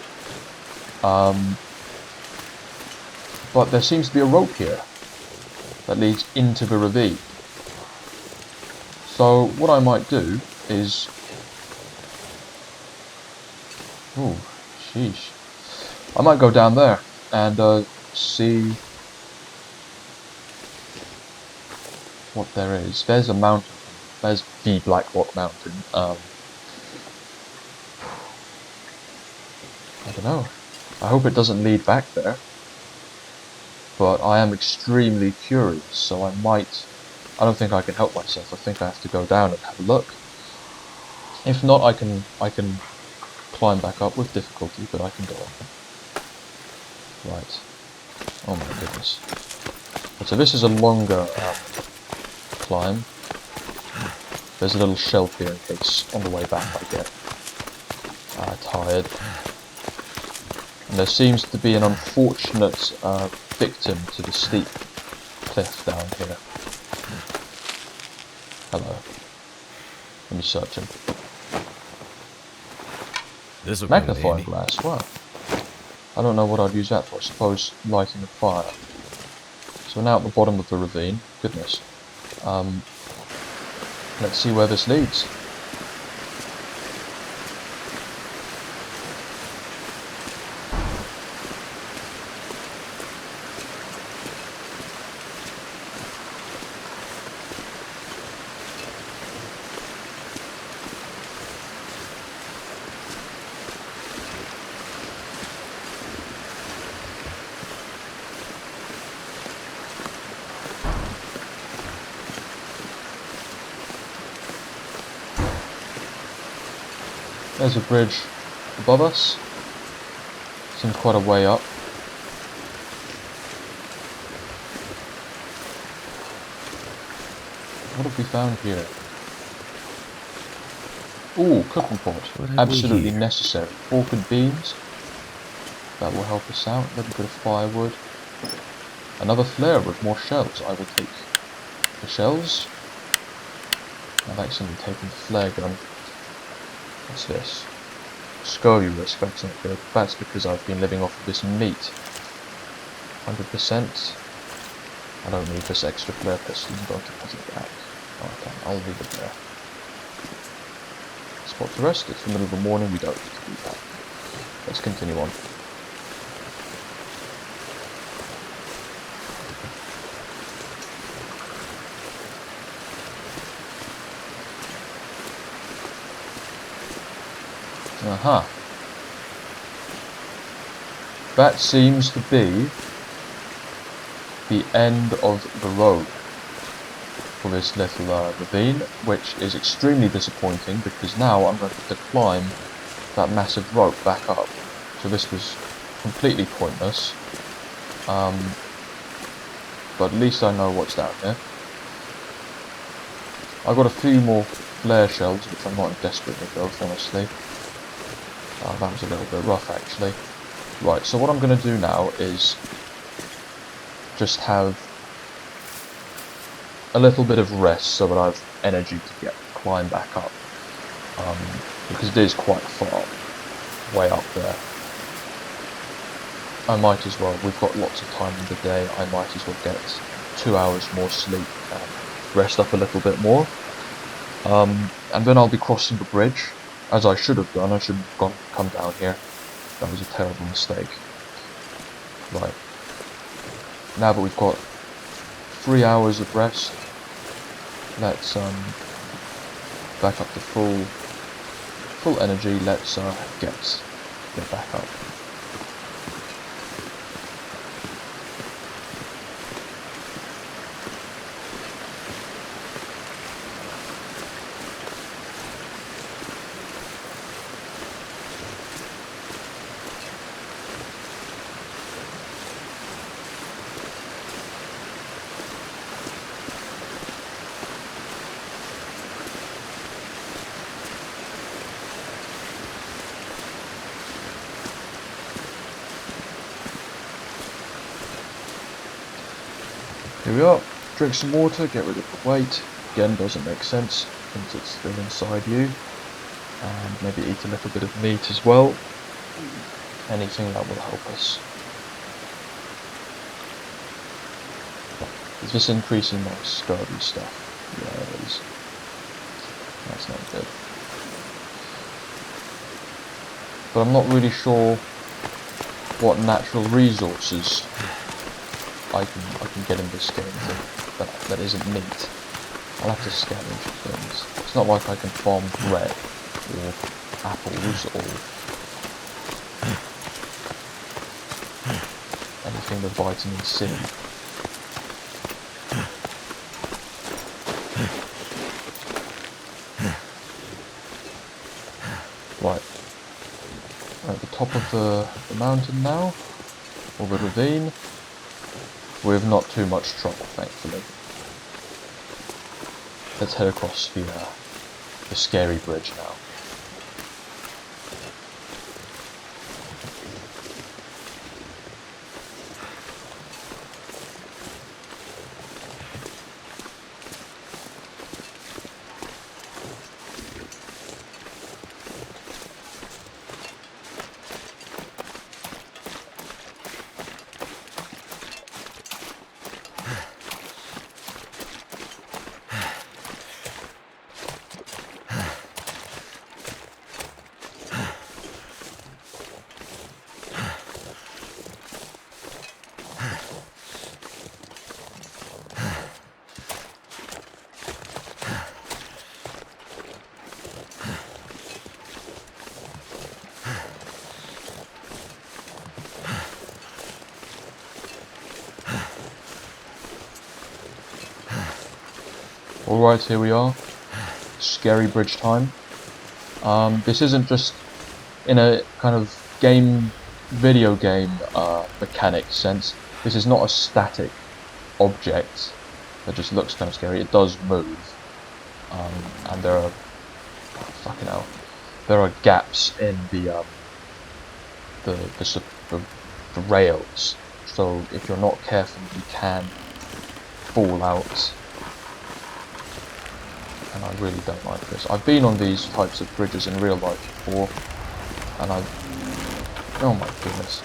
But there seems to be a rope here that leads into the ravine. So what I might do is... Ooh, sheesh. I might go down there and see what there is. There's a mountain. There's the Blackrock Mountain. I don't know. I hope it doesn't lead back there. But I am extremely curious, so I don't think I can help myself. I think I have to go down and have a look. If not, I can climb back up with difficulty, but I can go up. Right. Oh my goodness. So this is a longer climb. There's a little shelf here in case on the way back I get tired. And there seems to be an unfortunate victim to the steep cliff down here. Hello. Let me search him. This will come in Magnifying handy. glass, wow. I don't know what I'd use that for. I suppose lighting a fire. So we're now at the bottom of the ravine. Goodness. Let's see where this leads. There's a bridge above us. Seems quite a way up. What have we found here? Ooh, cooking pot. Absolutely necessary. Fork and beans. That will help us out. A little bit of firewood. Another flare with more shells. I will take the shells. I've accidentally taken the flare gun. What's this? Scurvy risk, that's not good. That's because I've been living off of this meat. 100%. I don't need this extra flare pistol, I'm going to put it back. Oh, okay, I'll leave it there. Spot to rest, it's the middle of the morning, we don't need to do that. Let's continue on. Aha. That seems to be the end of the road for this little ravine, which is extremely disappointing because now I'm going to have to climb that massive rope back up. So this was completely pointless. But at least I know what's down here. I've got a few more flare shells, which I'm not in desperate need of, honestly. That was a little bit rough, actually. Right, so what I'm going to do now is just have a little bit of rest so that I've energy to climb back up. Because it is quite far, way up there. I might as well, we've got lots of time in the day, I might as well get 2 hours more sleep and rest up a little bit more. And then I'll be crossing the bridge. As I should have done, I should have come down here. That was a terrible mistake. Right. Now that we've got 3 hours of rest, let's back up to full energy. Let's get back up. Here we are, drink some water, get rid of the weight. Again, doesn't make sense since it's still inside you. And maybe eat a little bit of meat as well. Anything that will help us. Is this increasing my scurvy stuff? Yeah, it is. That's not good. But I'm not really sure what natural resources I can get in this game that isn't meat. I'll have to scavenge things. It's not like I can farm bread or apples or anything with vitamin C. Right, we're at the top of the mountain now, or the ravine, with not too much trouble, thankfully. Let's head across the scary bridge now. Alright, here we are. Scary bridge time. This isn't just in a kind of video game mechanic sense. This is not a static object that just looks kind of scary. It does move. And there are... fucking hell. There are gaps in the rails. So if you're not careful, you can fall out. And I really don't like this. I've been on these types of bridges in real life before, and oh my goodness.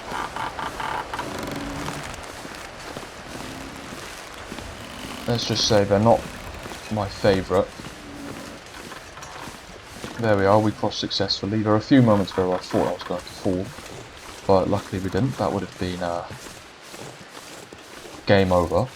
Let's just say they're not my favourite. There we are, we crossed successfully. There were a few moments where I thought I was going to fall, but luckily we didn't. That would have been game over.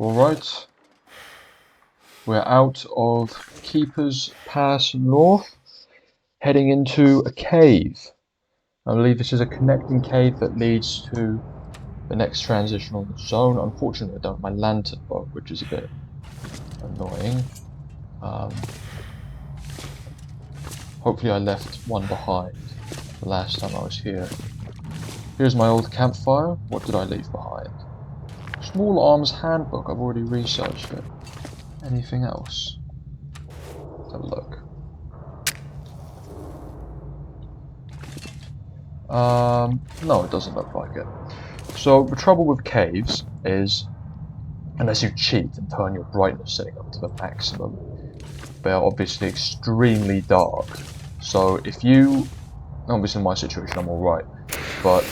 Alright. We're out of Keeper's Pass North, heading into a cave. I believe this is a connecting cave that leads to the next transitional zone. Unfortunately, I don't have my lantern boat, which is a bit annoying. Hopefully I left one behind the last time I was here. Here's my old campfire. What did I leave behind? Small Arms Handbook. I've already researched it. Anything else? Let's have a look. No, it doesn't look like it. So the trouble with caves is, unless you cheat and turn your brightness setting up to the maximum, they are obviously extremely dark. So if you, obviously in my situation I'm alright, but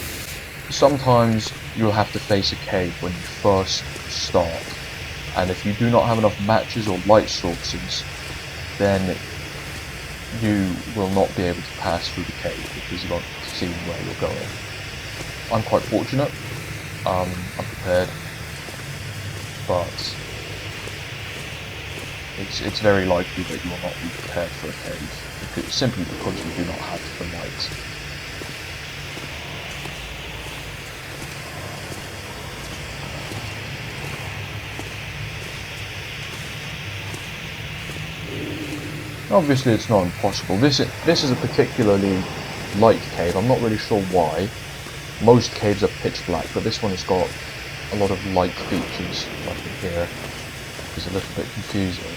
sometimes you'll have to face a cave when you first start, and if you do not have enough matches or light sources, then you will not be able to pass through the cave because you won't see where you're going. I'm quite fortunate. I'm prepared, but it's very likely that you will not be prepared for a cave, simply because you do not have the light. Obviously it's not impossible. This is a particularly light cave. I'm not really sure why. Most caves are pitch black, but this one has got a lot of light features, like in here. It's a little bit confusing.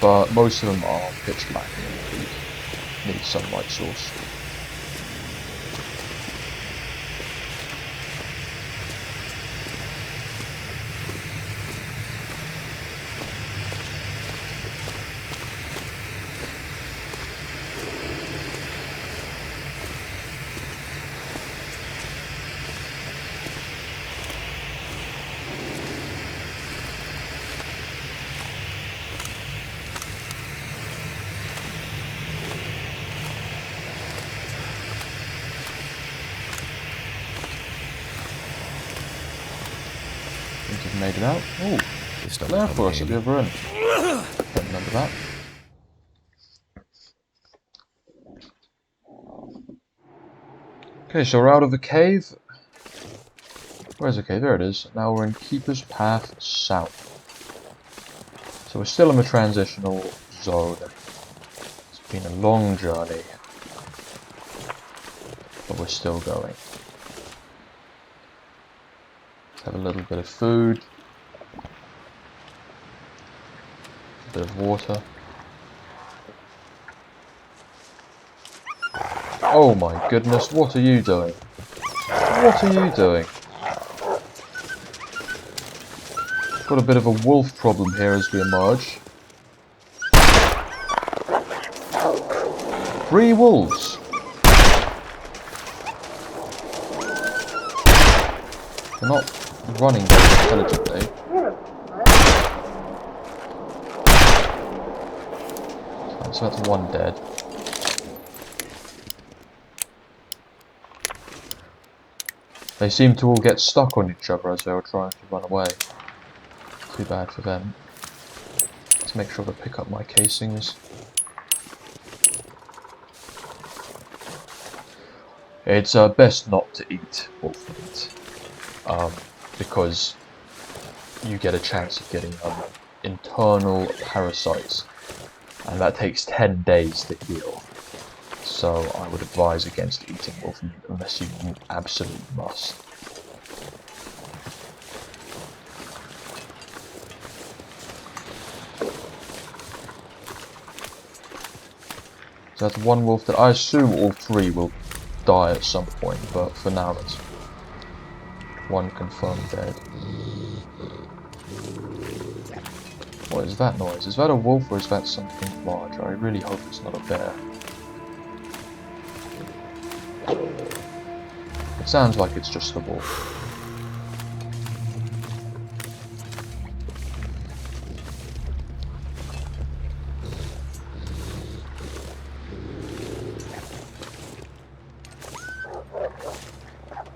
But most of them are pitch black and need some light source. Made it out. Oh, there for us at the other end. Don't remember that. Okay, so we're out of the cave. Where's the cave? There it is. Now we're in Keeper's Path South. So we're still in the transitional zone. It's been a long journey, but we're still going. Let's have a little bit of food. A bit of water. Oh my goodness, what are you doing? What are you doing? Got a bit of a wolf problem here as we emerge. 3 wolves! They're not running very intelligently. So that's 1 dead. They seem to all get stuck on each other as they were trying to run away. Too bad for them. Let's make sure to pick up my casings. It's best not to eat wolf meat, because you get a chance of getting internal parasites, and that takes 10 days to heal. So I would advise against eating wolf meat unless you absolutely must. So that's 1 wolf that I assume all 3 will die at some point, but for now it's 1 confirmed dead. What is that noise? Is that a wolf or is that something larger? I really hope it's not a bear. It sounds like it's just a wolf.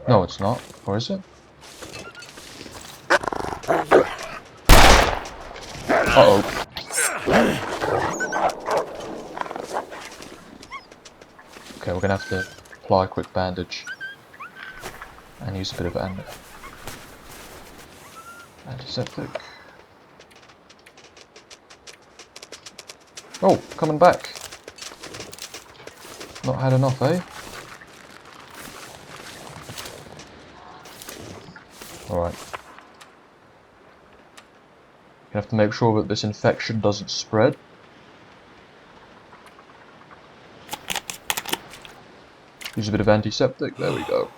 No, it's not. Or is it? Uh-oh. Okay, we're gonna have to apply a quick bandage. And use a bit of antiseptic. Oh, coming back. Not had enough, eh? Alright. You have to make sure that this infection doesn't spread. Use a bit of antiseptic, there we go.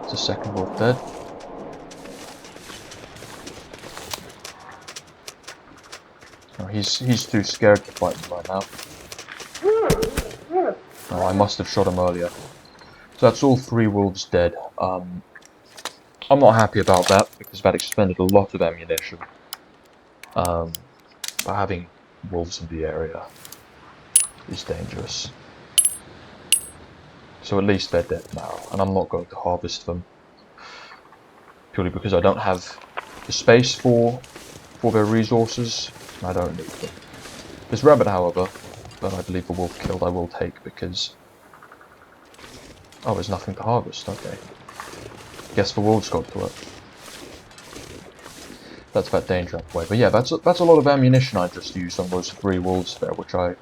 It's a second wolf dead. Oh, he's too scared to fight me right now. Oh, I must have shot him earlier. So that's all 3 wolves dead. I'm not happy about that because that expended a lot of ammunition. But having wolves in the area is dangerous. So at least they're dead now, and I'm not going to harvest them. Purely because I don't have the space for their resources, and I don't need them. This rabbit, however, that I believe the wolf killed, I will take because... Oh, there's nothing to harvest, okay. Guess the wolves got to it. That's that danger out the way. But yeah, that's a lot of ammunition I just used on those 3 wolves there, which I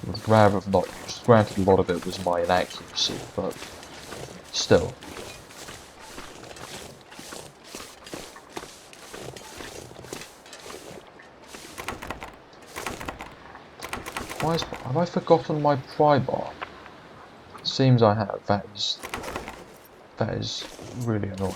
would rather have not used. Granted, a lot of it was my inaccuracy, but still. Have I forgotten my pry bar? It seems I have. That is really annoying.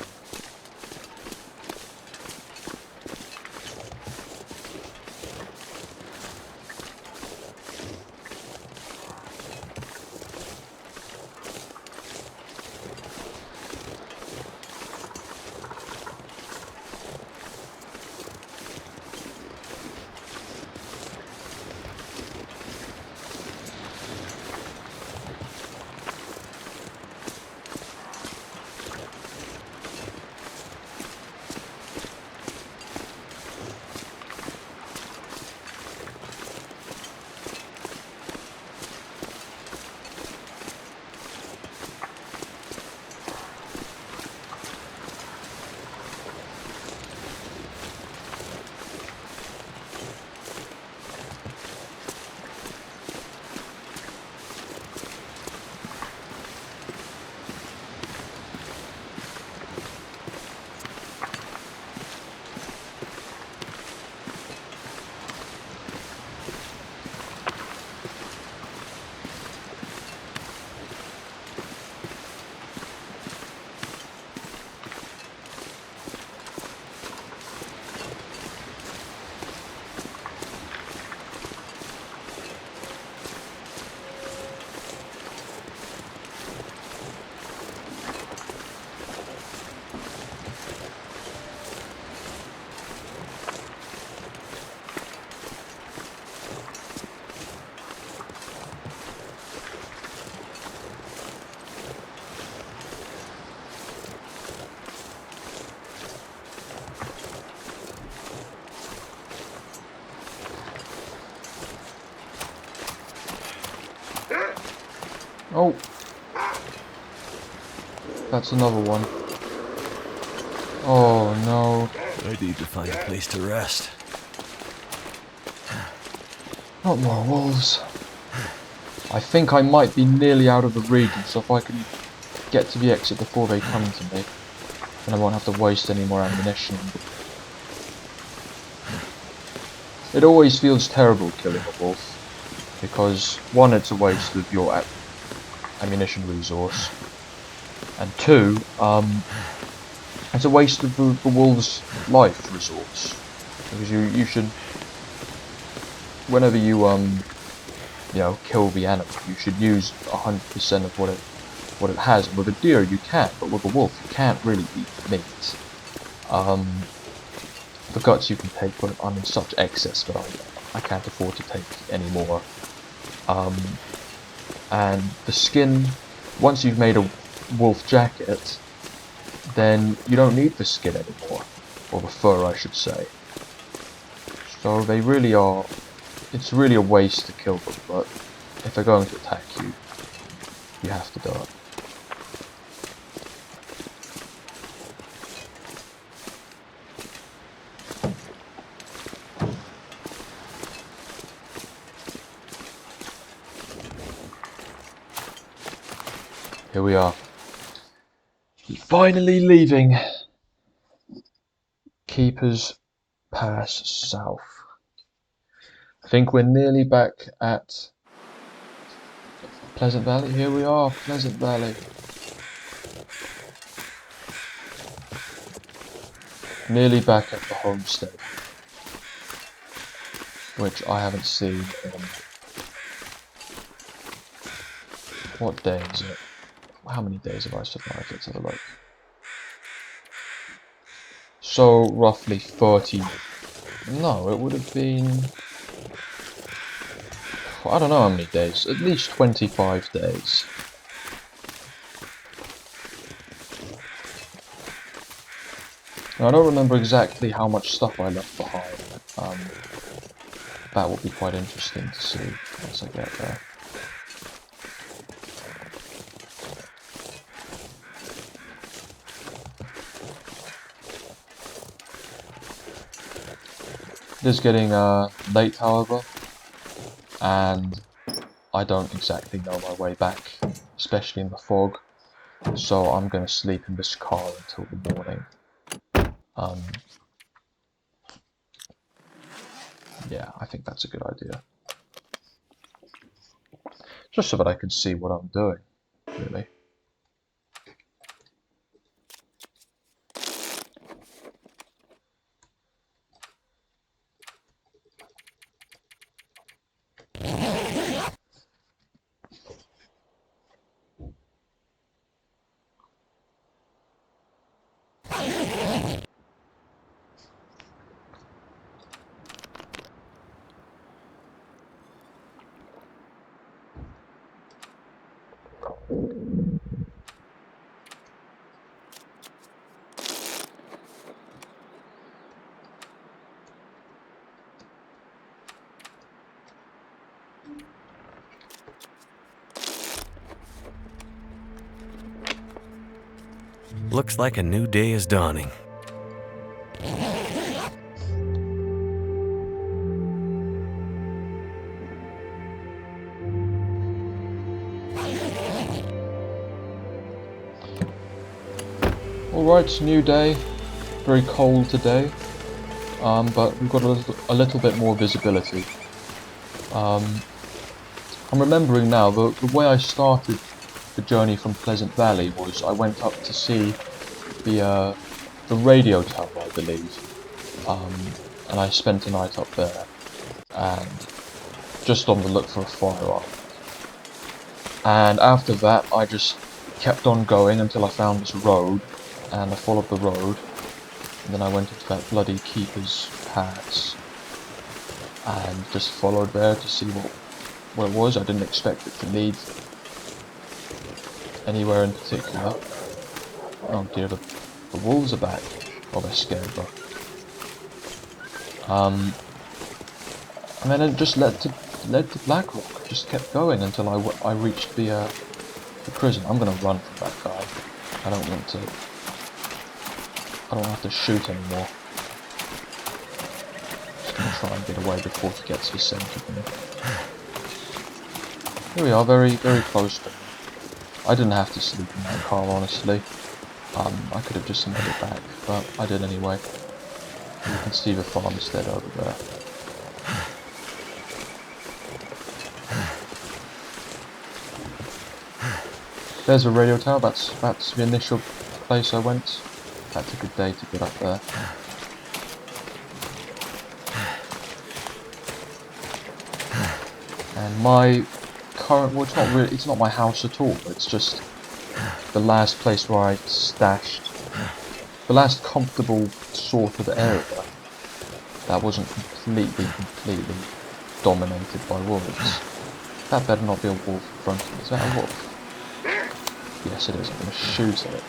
Oh! That's another one. Oh no. I need to find a place to rest. Not more wolves. I think I might be nearly out of the region, so if I can get to the exit before they come to me, then I won't have to waste any more ammunition. It always feels terrible killing a wolf, because 1, it's a waste of your ammunition resource, and 2, it's a waste of the wolf's life resource, because you should, whenever you kill the animal, you should use 100% of what it has. And with a deer you can, but with a wolf you can't really eat meat. The guts you can take, but I'm in such excess that I can't afford to take any more. And the skin, once you've made a wolf jacket, then you don't need the skin anymore, or the fur I should say. So they really are, it's really a waste to kill them, but if they're going to attack you, you have to do it. Here we are. Finally leaving Keeper's Pass South. I think we're nearly back at Pleasant Valley. Here we are, Pleasant Valley. Nearly back at the homestead, which I haven't seen in... What day is it? How many days have I survived? Let's have a look. So, roughly 30... No, it would have been... I don't know how many days. At least 25 days. Now, I don't remember exactly how much stuff I left behind. That will be quite interesting to see once I get there. It is getting late, however, and I don't exactly know my way back, especially in the fog, so I'm going to sleep in this car until the morning. Yeah, I think that's a good idea. Just so that I can see what I'm doing, really. Looks like a new day is dawning. Alright, new day. Very cold today, but we've got a little bit more visibility. I'm remembering now, the way I started the journey from Pleasant Valley was I went up to see the radio tower, I believe, and I spent a night up there, and just on the look for a firearm. And after that, I just kept on going until I found this road, and I followed the road, and then I went into that bloody Keeper's Pass, and just followed there to see what it was. I didn't expect it to lead anywhere in particular. Oh dear, the wolves are back. Oh, they're scared though. And then it just led to Blackrock. Just kept going until I reached the prison. I'm gonna run from that guy. I don't have to shoot anymore. Just gonna try and get away before he gets his scent of me. Here we are, very, very close to him. I didn't have to sleep in that car, honestly. I could have just made it back, but I did anyway. You can see the farmstead over there. There's a radio tower. That's the initial place I went. That took a day to get up there. And my current, well, it's not my house at all. It's just the last place where I stashed, the last comfortable sort of area that wasn't completely dominated by wolves. That better not be a wolf in front of me. Is that a wolf? Yes, it is. I'm going to shoot at it.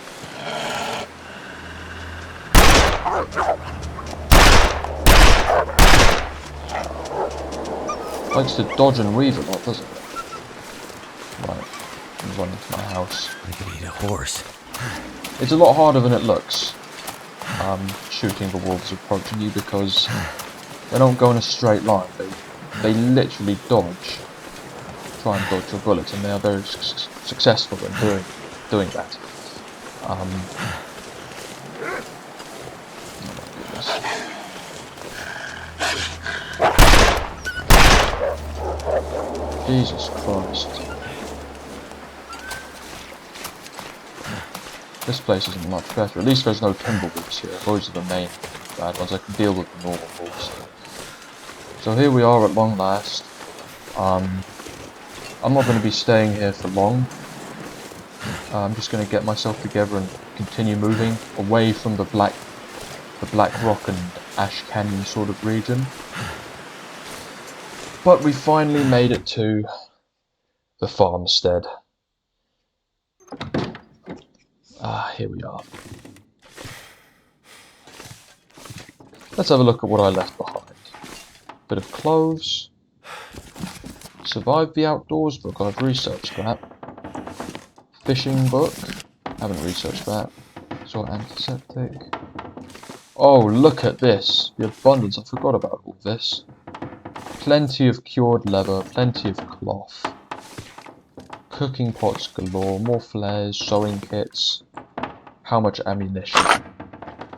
Likes to dodge and weave a lot, doesn't it? Right, I'm running to my house. I could eat a horse. It's a lot harder than it looks, shooting the wolves approaching you, because they don't go in a straight line. They literally dodge, try and dodge your bullets, and they are very successful in doing that. Oh my goodness. Jesus Christ. This place isn't much better. At least there's no timber wolves here. Those are the main bad ones. I can deal with the normal wolves. So here we are at long last. I'm not going to be staying here for long. I'm just going to get myself together and continue moving away from the Black Rock and Ash Canyon sort of region. But we finally made it to the farmstead. Here we are. Let's have a look at what I left behind. Bit of clothes. Survived the outdoors book, I've researched that. Fishing book, haven't researched that. So antiseptic. Oh, look at this. The abundance, I forgot about all this. Plenty of cured leather, plenty of cloth. Cooking pots galore, more flares, sewing kits. How much ammunition?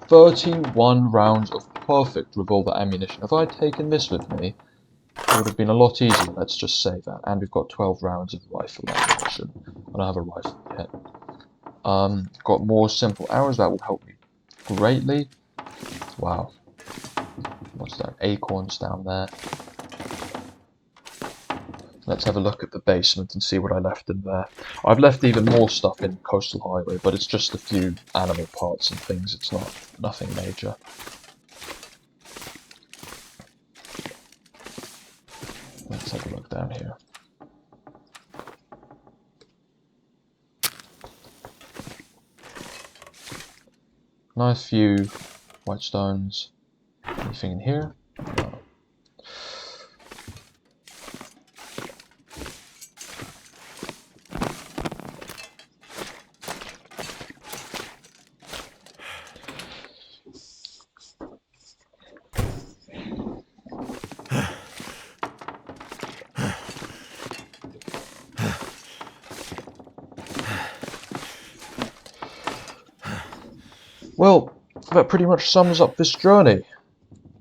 31 rounds of perfect revolver ammunition. If I had taken this with me, it would have been a lot easier. Let's just say that. And we've got 12 rounds of rifle ammunition. I don't have a rifle yet. Got more simple arrows. That will help me greatly. Wow. What's that? Acorns down there. Let's have a look at the basement and see what I left in there. I've left even more stuff in Coastal Highway, but it's just a few animal parts and things. It's nothing major. Let's have a look down here. Nice few white stones. Anything in here? No. Well, that pretty much sums up this journey.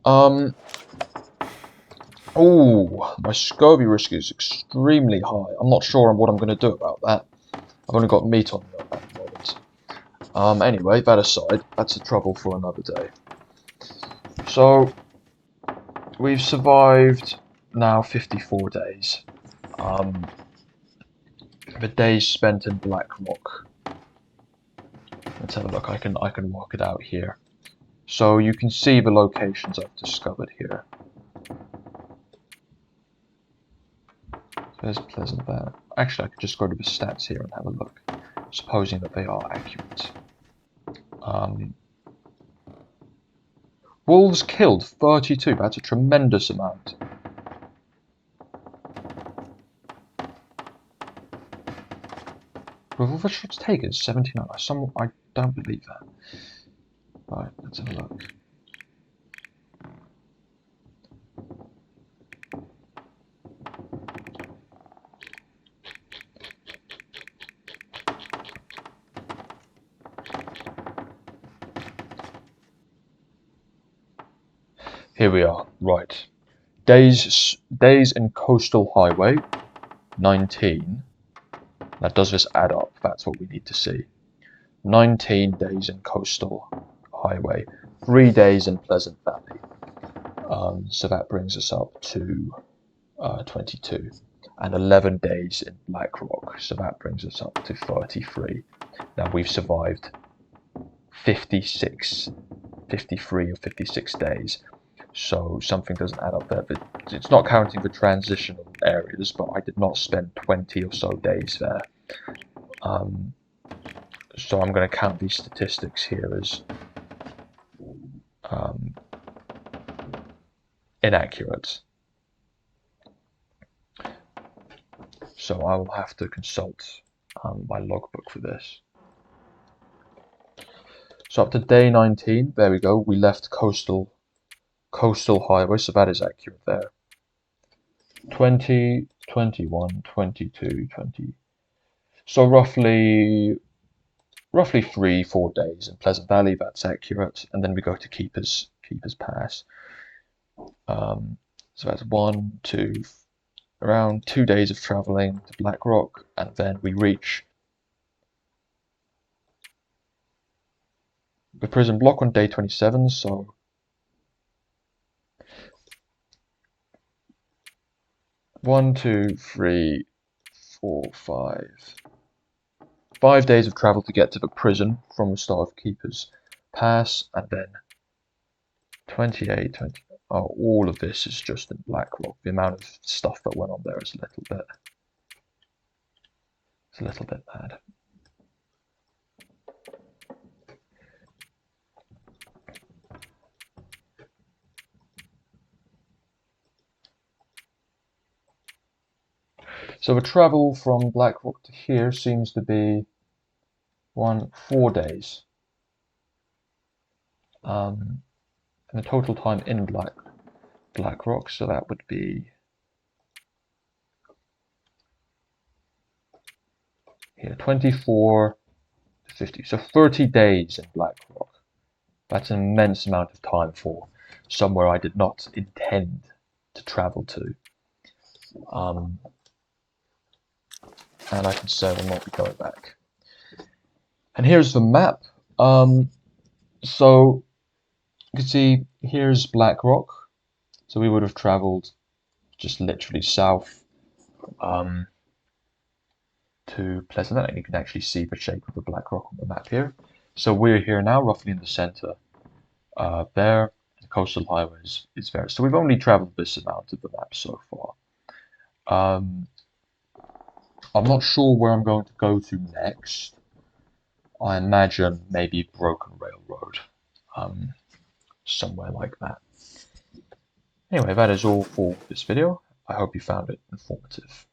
Oh, my SCOBY risk is extremely high. I'm not sure what I'm going to do about that. I've only got meat on me at that moment. Anyway, that aside, that's a trouble for another day. So, we've survived now 54 days. The days spent in Black Rock. Let's have a look. I can work it out here. So you can see the locations I've discovered here. There's Pleasant Valley. Actually, I could just go to the stats here and have a look, supposing that they are accurate. Wolves killed 32. That's a tremendous amount. Revolver shots taken 79. I don't believe that. Right, let's have a look. Here we are. Right. Days in Coastal Highway 19. Now, does this add up? That's what we need to see. 19 days in Coastal Highway, 3 days in Pleasant Valley. So that brings us up to 22. And 11 days in Black Rock. So that brings us up to 33. Now we've survived 53 or 56 days. so something doesn't add up there. But it's not counting the transitional areas, but I did not spend 20 or so days there. So I'm going to count these statistics here as inaccurate. So I will have to consult my logbook for this. So up to day 19, there we go, we left coastal highway, so that is accurate there. 20, 21, 22, 20. So roughly 3-4 days in Pleasant Valley, that's accurate. And then we go to Keeper's Pass. So that's around 2 days of traveling to Black Rock, and then we reach the prison block on day 27. So 1, 2, 3, 4, 5 days of travel to get to the prison from the start of Keeper's Pass, and then 28, 20. Oh, all of this is just in Black Rock. The amount of stuff that went on there is a little bit bad. So the travel from Black Rock to here seems to be 4 days. And the total time in Black Rock, so that would be here 24 to 50. So 30 days in Black Rock. That's an immense amount of time for somewhere I did not intend to travel to. And I can say I will not be going back. And here's the map. So you can see here's Black Rock. So we would have traveled just literally south to Pleasant Valley. And you can actually see the shape of the Black Rock on the map here. So we're here now, roughly in the center. There, the coastal highway is there. So we've only traveled this amount of the map so far. I'm not sure where I'm going to go to next. I imagine maybe Broken Railroad, somewhere like that. Anyway, that is all for this video. I hope you found it informative.